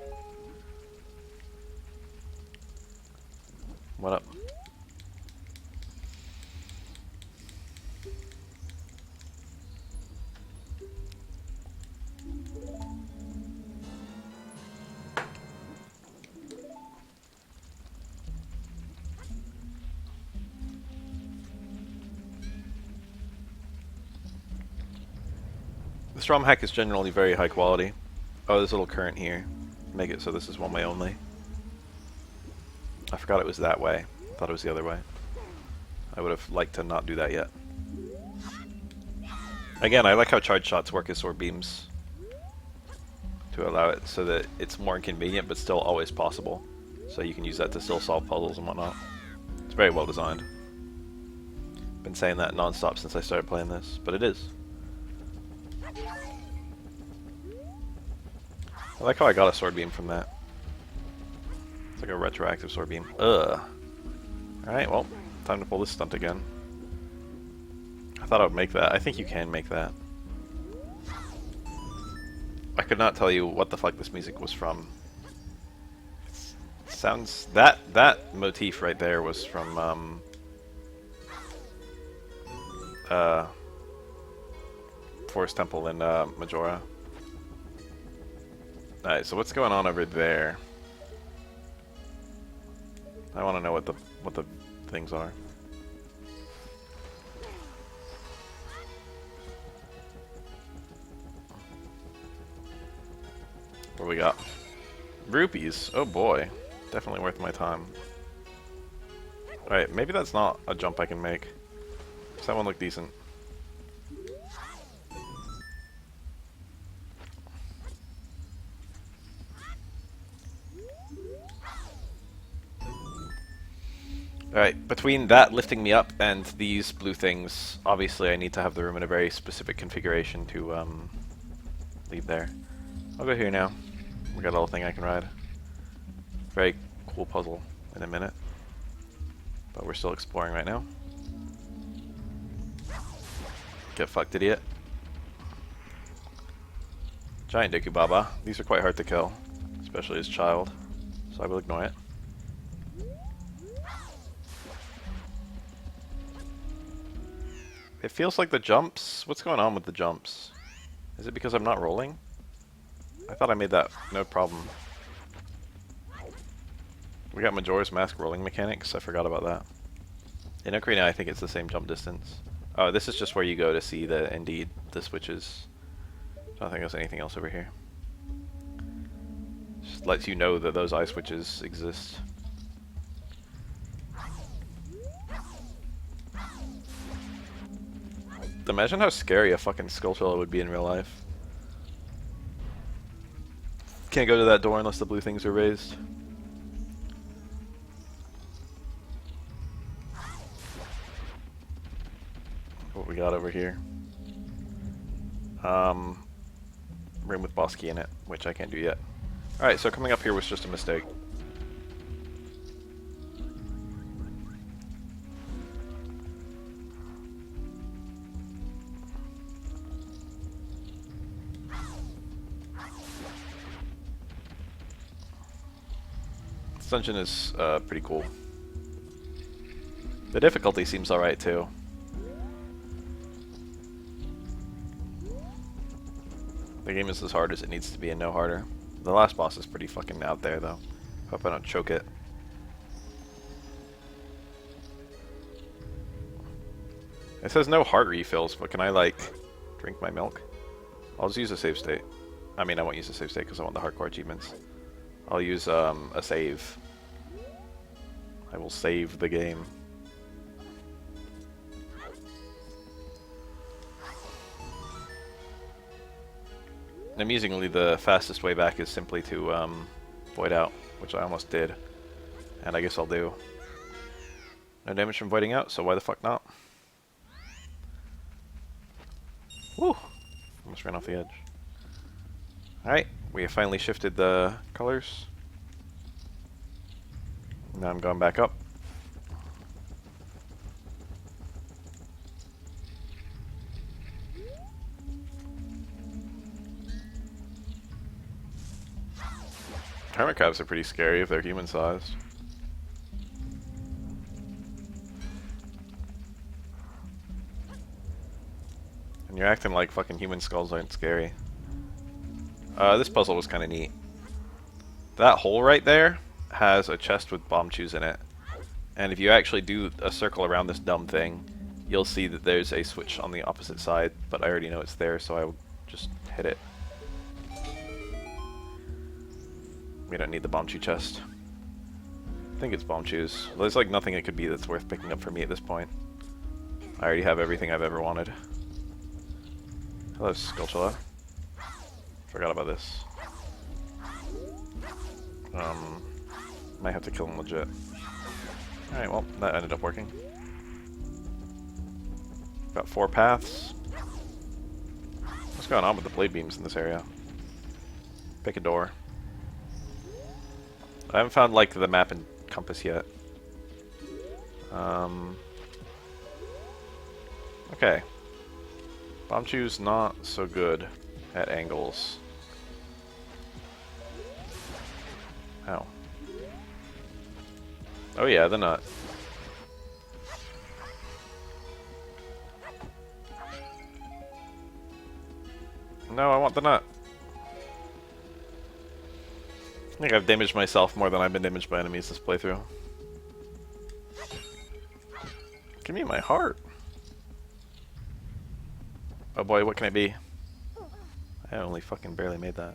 Speaker 1: What up? This ROM hack is generally very high quality. Oh, there's a little current here. Make it so this is one way only. I forgot it was that way. I thought it was the other way. I would have liked to not do that yet. Again, I like how charge shots work as sword beams. To allow it so that it's more inconvenient but still always possible. So you can use that to still solve puzzles and whatnot. It's very well designed. Been saying that non-stop since I started playing this, but it is. I like how I got a sword beam from that. It's like a retroactive sword beam. Ugh. Alright, well, time to pull this stunt again. I thought I would make that. I think you can make that. I could not tell you what the fuck this music was from. It sounds... That motif right there was from, Forest Temple in, Majora. Alright, so what's going on over there? I want to know what the things are. What do we got? Rupees. Oh boy. Definitely worth my time. Alright, maybe that's not a jump I can make. Does that one look decent? Alright, between that lifting me up and these blue things, obviously I need to have the room in a very specific configuration to leave there. I'll go here now. We got a little thing I can ride. Very cool puzzle in a minute. But we're still exploring right now. Get fucked, idiot. Giant Deku Baba. These are quite hard to kill, especially as child. so I will ignore it. It feels like the jumps... What's going on with the jumps? Is it because I'm not rolling? I thought I made that no problem. We got Majora's Mask rolling mechanics. I forgot about that. In Ocarina, I think it's the same jump distance. Oh, this is just where you go to see the, indeed, the switches. I don't think there's anything else over here. Just lets you know that those eye switches exist. Imagine how scary a fucking Skulltula would be in real life. Can't go to that door unless the blue things are raised. What we got over here? Room with boss key in it, which I can't do yet. Alright, so coming up here was just a mistake. This dungeon is pretty cool. The difficulty seems alright too. The game is as hard as it needs to be and no harder. The last boss is pretty fucking out there though. Hope I don't choke it. It says no heart refills, but can I like drink my milk? I'll just use a save state. I mean, I won't use a save state because I want the hardcore achievements. I'll use a save. I will save the game. Amusingly, the fastest way back is simply to void out, which I almost did. And I guess I'll do. No damage from voiding out, so why the fuck not? Woo! Almost ran off the edge. Alright, we have finally shifted the colors. Now I'm going back up. Hermit crabs are pretty scary if they're human-sized. And you're acting like fucking human skulls aren't scary. This puzzle was kind of neat. That hole right there has a chest with bomb chews in it. And if you actually do a circle around this dumb thing, you'll see that there's a switch on the opposite side, but I already know it's there, so I will just hit it. We don't need the bomb chew chest. I think it's bomb chews. There's like nothing it could be that's worth picking up for me at this point. I already have everything I've ever wanted. Hello, Skulltula. Forgot about this. Might have to kill him legit. Alright, well, that ended up working. Got 4 paths. What's going on with the blade beams in this area? Pick a door. I haven't found, like, the map and compass yet. Okay. Bomb chew's not so good at angles. Ow. Oh yeah, the nut. No, I want the nut. I think I've damaged myself more than I've been damaged by enemies this playthrough. Give me my heart. Oh boy, what can it be? I only fucking barely made that.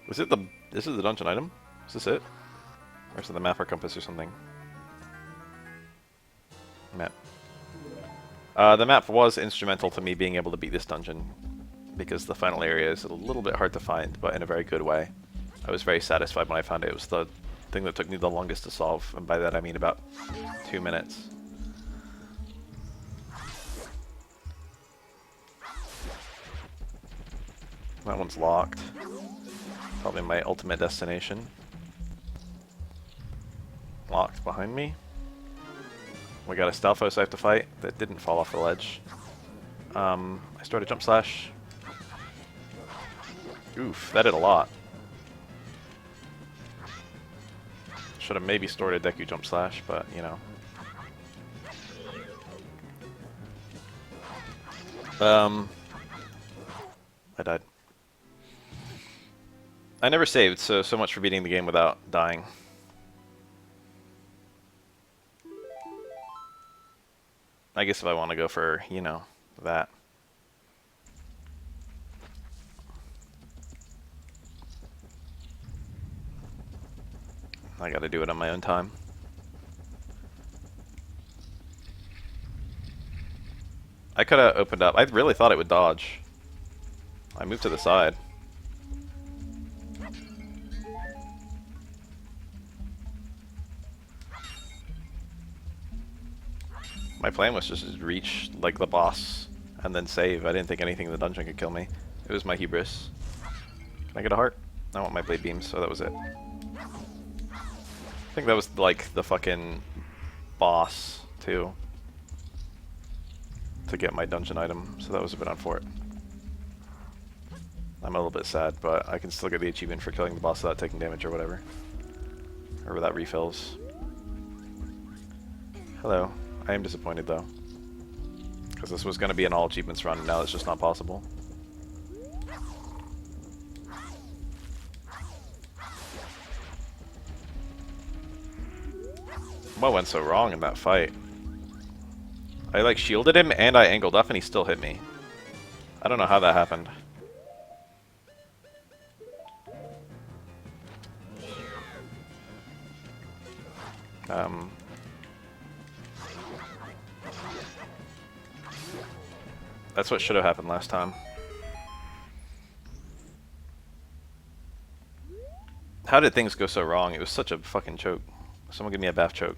Speaker 1: Was it the... This is the dungeon item? Is this it? Or is it the map or compass or something? Map. The map was instrumental to me being able to beat this dungeon, because the final area is a little bit hard to find, but in a very good way. I was very satisfied when I found it. It was the thing that took me the longest to solve, and by that I mean about 2 minutes. That one's locked. Probably my ultimate destination. Locked behind me. We got a Stalfos I have to fight that didn't fall off the ledge. I started jump slash. Oof, that did a lot. Should have maybe stored a Deku Jump Slash, but, you know. I died. I never saved, so much for beating the game without dying. I guess if I want to go for, you know, that. I gotta do it on my own time. I could have opened up. I really thought it would dodge. I moved to the side. My plan was just to reach, like, the boss and then save. I didn't think anything in the dungeon could kill me. It was my hubris. Can I get a heart? I want my blade beams, so that was it. I think that was, like, the fucking boss, too, to get my dungeon item, so that was a bit unfortunate. I'm a little bit sad, but I can still get the achievement for killing the boss without taking damage or whatever. Or without refills. Hello. I am disappointed, though. Because this was going to be an all achievements run, and now it's just not possible. What went so wrong in that fight? I, like, shielded him, and I angled up, and he still hit me. I don't know how that happened. That's what should have happened last time. How did things go so wrong? It was such a fucking choke. Someone give me a bath choke.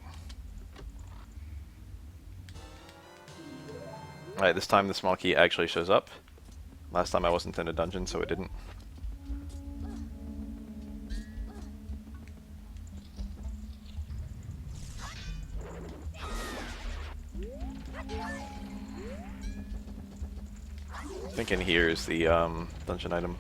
Speaker 1: Alright, this time the small key actually shows up. Last time I wasn't in a dungeon, so it didn't. I think in here is the dungeon item.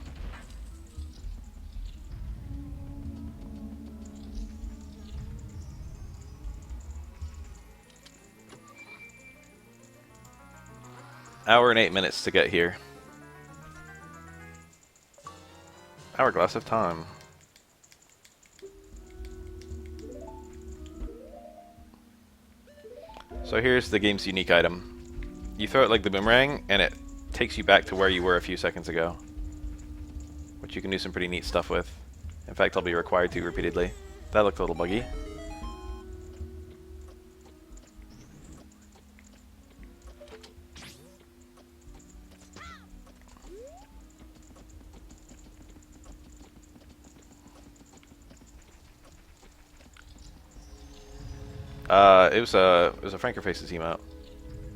Speaker 1: Hour and 8 minutes to get here. Hourglass of time. So here's the game's unique item. You throw it like the boomerang, and it takes you back to where you were a few seconds ago, which you can do some pretty neat stuff with. In fact, I'll be required to repeatedly. That looked a little buggy. It was a Franker Faces emote,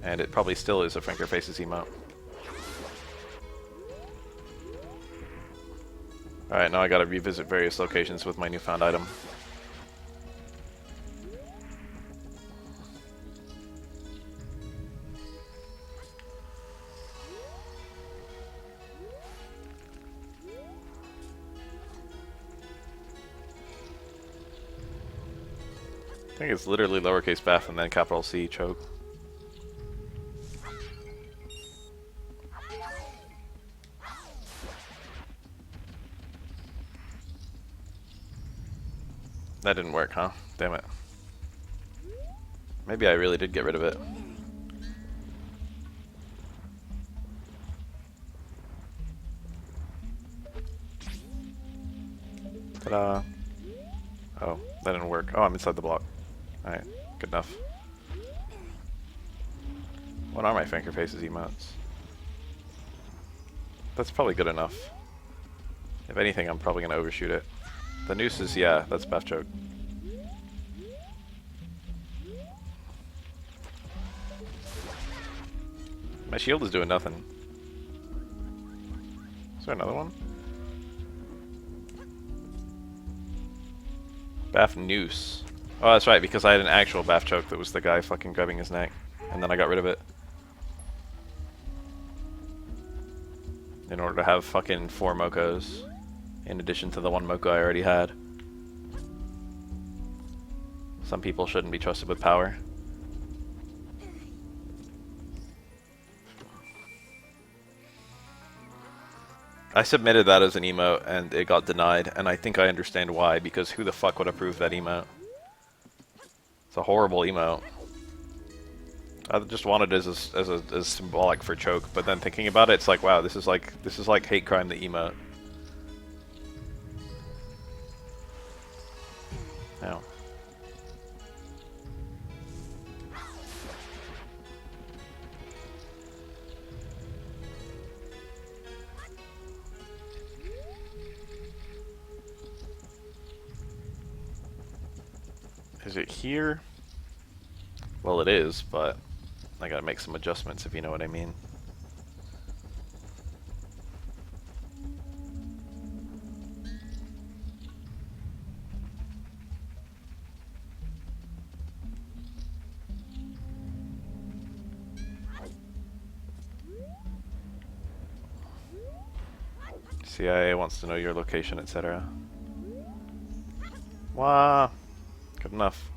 Speaker 1: and it probably still is a Franker Faces emote. Alright, now I gotta revisit various locations with my newfound item. I think it's literally lowercase bath and then capital C choke. That didn't work, huh? Damn it. Maybe I really did get rid of it. Ta-da! Oh, that didn't work. Oh, I'm inside the block. Alright, good enough. What are my Franker Faces emotes? That's probably good enough. If anything, I'm probably gonna overshoot it. The noose is, yeah, that's bath choke. My shield is doing nothing. Is there another one? Bath noose. Oh, that's right, because I had an actual bath choke that was the guy fucking grabbing his neck. And then I got rid of it. In order to have fucking 4 Mokos. In addition to the 1 Moko I already had. Some people shouldn't be trusted with power. I submitted that as an emote and it got denied, and I think I understand why, because who the fuck would approve that emote? It's a horrible emote. I just wanted it as symbolic for choke, but then thinking about it, it's like, wow, this is like hate crime, the emote. Now. Is it here? Well, it is, but I gotta make some adjustments, if you know what I mean. CIA wants to know your location, etc. Wow. Good enough.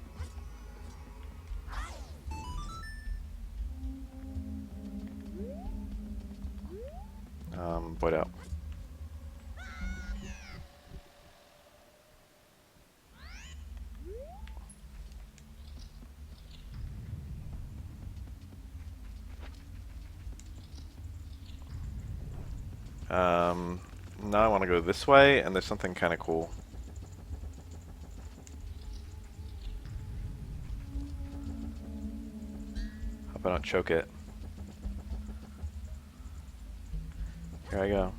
Speaker 1: Void out. Now I want to go this way, and there's something kind of cool. Hope I don't choke it. Here I go.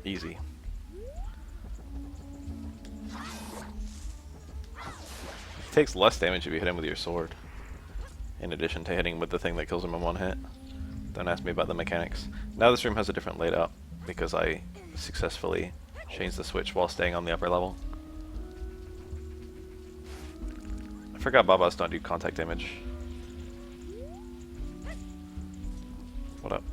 Speaker 1: Easy. It takes less damage if you hit him with your sword, in addition to hitting with the thing that kills him in one hit. Don't ask me about the mechanics. Now this room has a different layout, because I successfully changed the switch while staying on the upper level. I forgot Babas don't do contact damage. What up?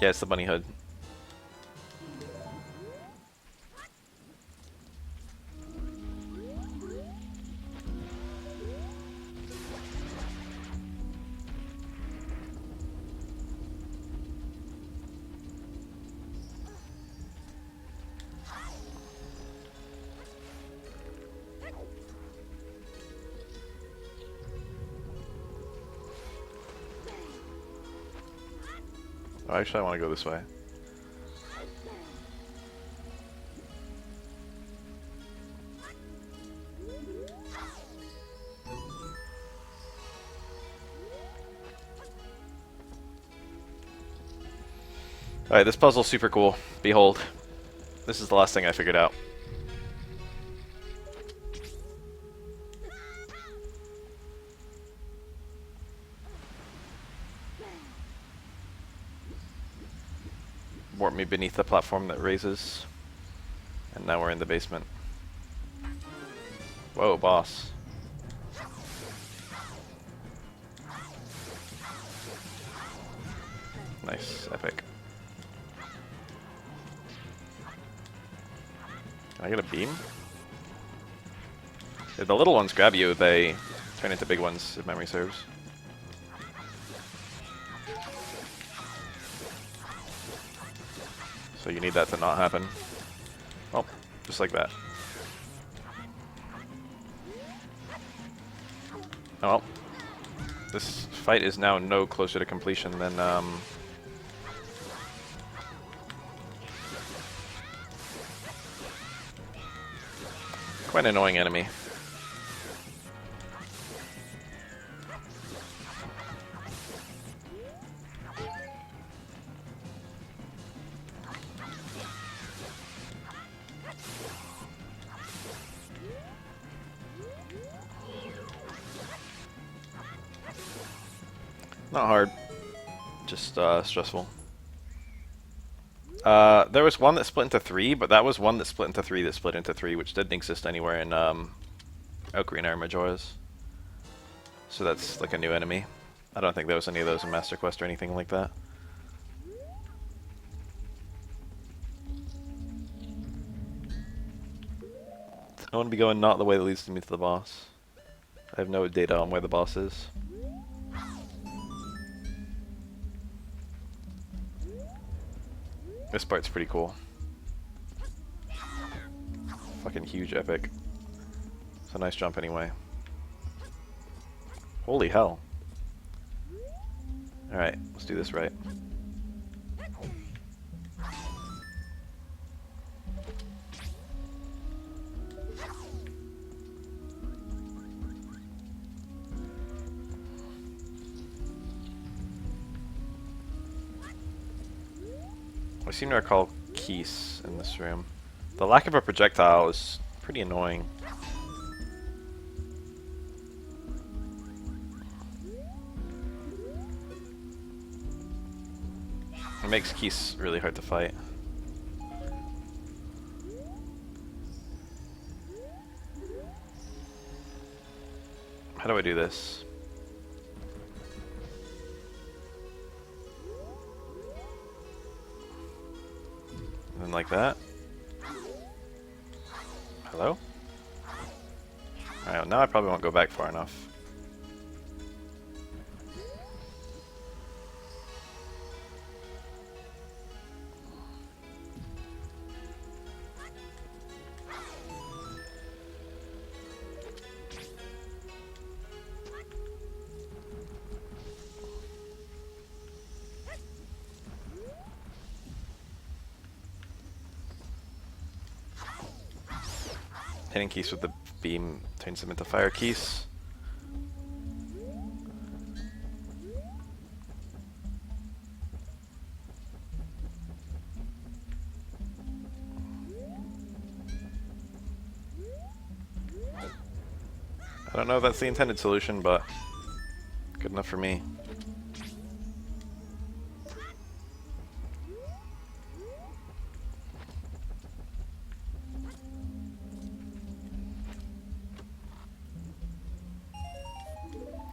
Speaker 1: Yeah, it's the bunny hood. Oh, actually, I want to go this way. Alright, this puzzle's super cool. Behold. This is the last thing I figured out. Warp me beneath the platform that raises. And now we're in the basement. Whoa, boss. Nice, epic. Can I get a beam? If the little ones grab you, they turn into big ones, if memory serves. So you need that to not happen. Well, just like that. Oh well. This fight is now no closer to completion than, quite an annoying enemy. Not hard, just stressful. There was one that split into 3, but that was one that split into 3 that split into 3, which didn't exist anywhere in Ocarina or Majora's. So that's like a new enemy. I don't think there was any of those in Master Quest or anything like that. I want to be going not the way that leads me to the boss. I have no data on where the boss is. This part's pretty cool. Fucking huge epic. It's a nice jump anyway. Holy hell. Alright, let's do this right. I seem to recall keys in this room. The lack of a projectile is pretty annoying. It makes keys really hard to fight. How do I do this? And then like that. Hello? Alright, now I probably won't go back far enough. Hitting keys with the beam turns them into fire keys. I don't know if that's the intended solution, but good enough for me.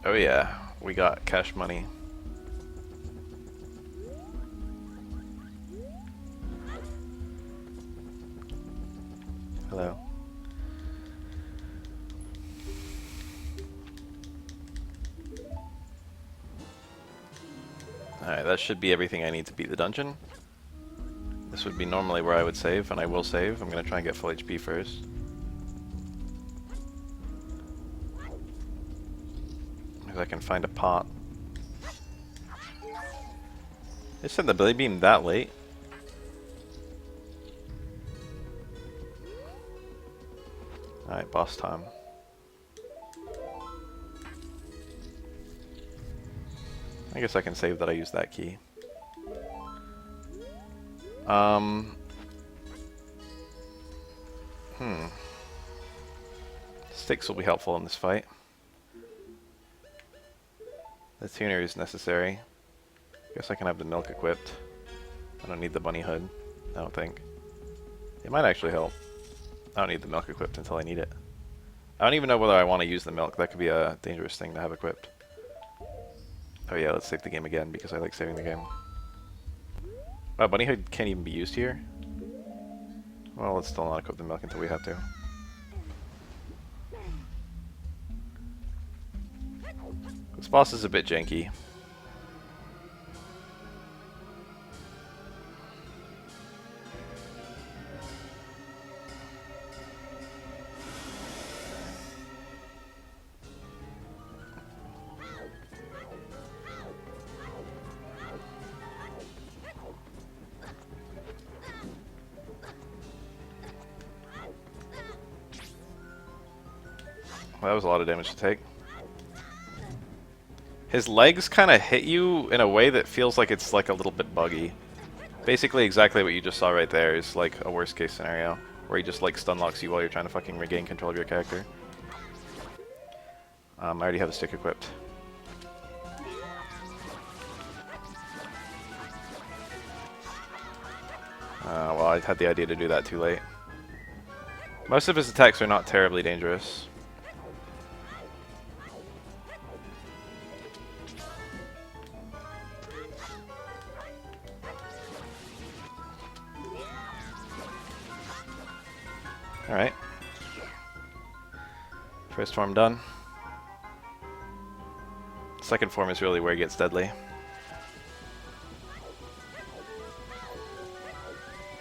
Speaker 1: Oh yeah, we got cash money. Hello. Alright, that should be everything I need to beat the dungeon. This would be normally where I would save, and I will save. I'm gonna try and get full HP first. If I can find a pot. They sent the Billy Beam that late? Alright, boss time. I guess I can save that I used that key. Sticks will be helpful in this fight. The tuner is necessary. Guess I can have the milk equipped. I don't need the bunny hood, I don't think. It might actually help. I don't need the milk equipped until I need it. I don't even know whether I want to use the milk. That could be a dangerous thing to have equipped. Oh yeah, let's save the game again because I like saving the game. Wow, bunny hood can't even be used here? Well, let's still not equip the milk until we have to. This boss is a bit janky. Well, that was a lot of damage to take. His legs kind of hit you in a way that feels like it's like a little bit buggy. Basically exactly what you just saw right there is like a worst case scenario, where he just like stun locks you while you're trying to fucking regain control of your character. I already have a stick equipped. Well, I had the idea to do that too late. Most of his attacks are not terribly dangerous. Alright. First form done. Second form is really where it gets deadly.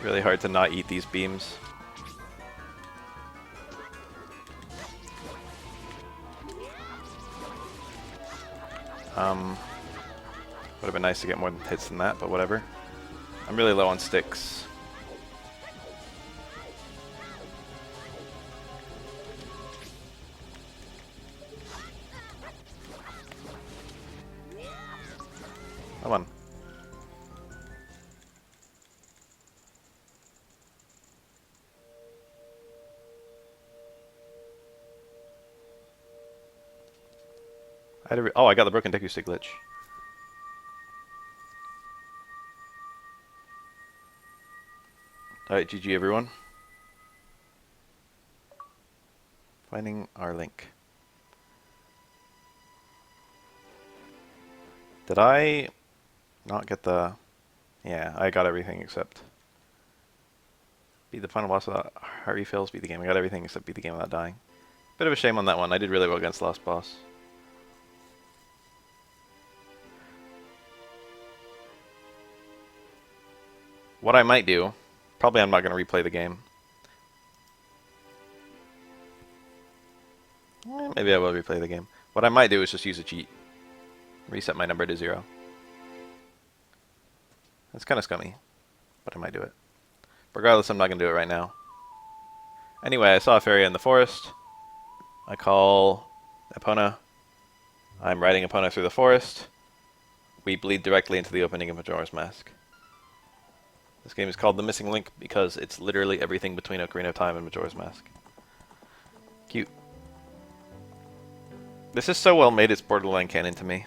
Speaker 1: Really hard to not eat these beams. Would have been nice to get more hits than that, but whatever. I'm really low on sticks. Come on. Oh, I got the broken Deku Stick glitch. Alright, GG everyone. Finding our link. Did I not get the... Yeah, I got everything except... Beat the final boss without... Harry fails, beat the game. I got everything except beat the game without dying. Bit of a shame on that one. I did really well against the last boss. What I might do... Probably I'm not going to replay the game. Maybe I will replay the game. What I might do is just use a cheat. Reset my number to 0. That's kind of scummy, but I might do it. Regardless, I'm not going to do it right now. Anyway, I saw a fairy in the forest. I call Epona. I'm riding Epona through the forest. We bleed directly into the opening of Majora's Mask. This game is called The Missing Link because it's literally everything between Ocarina of Time and Majora's Mask. Cute. This is so well made, it's borderline canon to me.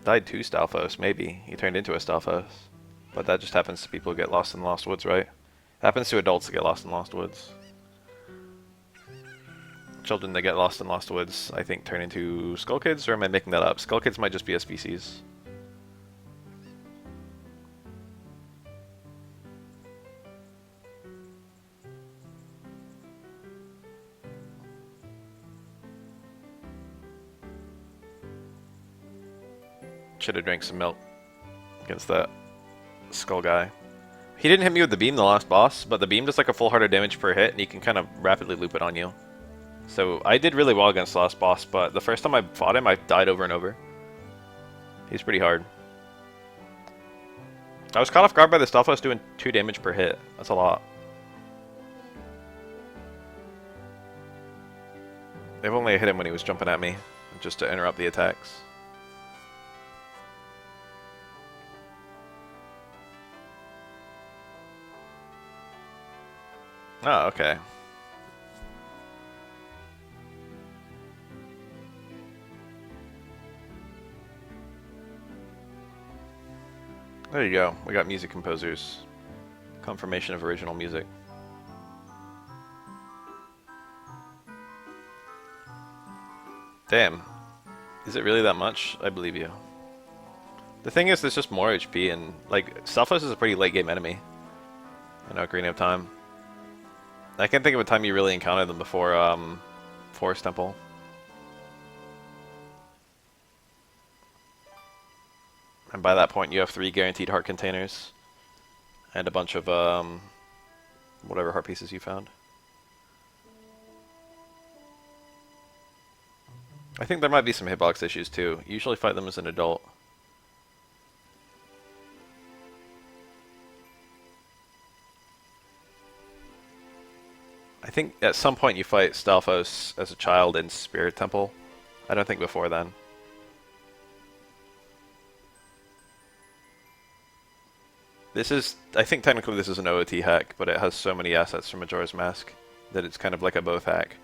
Speaker 1: Died to Stalfos, maybe. He turned into a Stalfos. But that just happens to people who get lost in the Lost Woods, right? It happens to adults that get lost in Lost Woods. Children that get lost in Lost Woods, I think, turn into Skull Kids, or am I making that up? Skull Kids might just be a species. Should have drank some milk against that skull guy. He didn't hit me with the beam the last boss, but the beam does like a full heart of damage per hit, and he can kind of rapidly loop it on you. So I did really well against the last boss, but the first time I fought him, I died over and over. He's pretty hard. I was caught off guard by the Stalfos doing 2 damage per hit. That's a lot. They've only hit him when he was jumping at me, just to interrupt the attacks. Oh, okay. There you go. We got music composers. Confirmation of original music. Damn. Is it really that much? I believe you. The thing is, there's just more HP, and, like, Stalfos is a pretty late game enemy in Ocarina of Time. I can't think of a time you really encountered them before, Forest Temple. And by that point, you have 3 guaranteed heart containers. And a bunch of, whatever heart pieces you found. I think there might be some hitbox issues, too. You usually fight them as an adult. I think at some point you fight Stalfos as a child in Spirit Temple. I don't think before then. This is, I think technically this is an OOT hack, but it has so many assets from Majora's Mask that it's kind of like a both hack.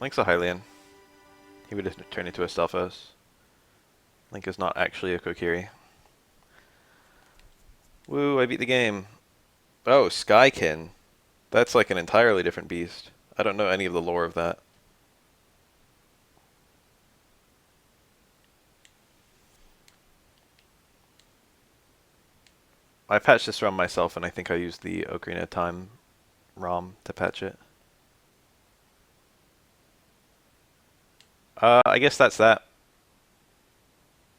Speaker 1: Link's a Hylian. He would have turned into a Stalfos. Link is not actually a Kokiri. Woo, I beat the game. Oh, Skykin. That's like an entirely different beast. I don't know any of the lore of that. I patched this ROM myself, and I think I used the Ocarina of Time ROM to patch it. I guess that's that.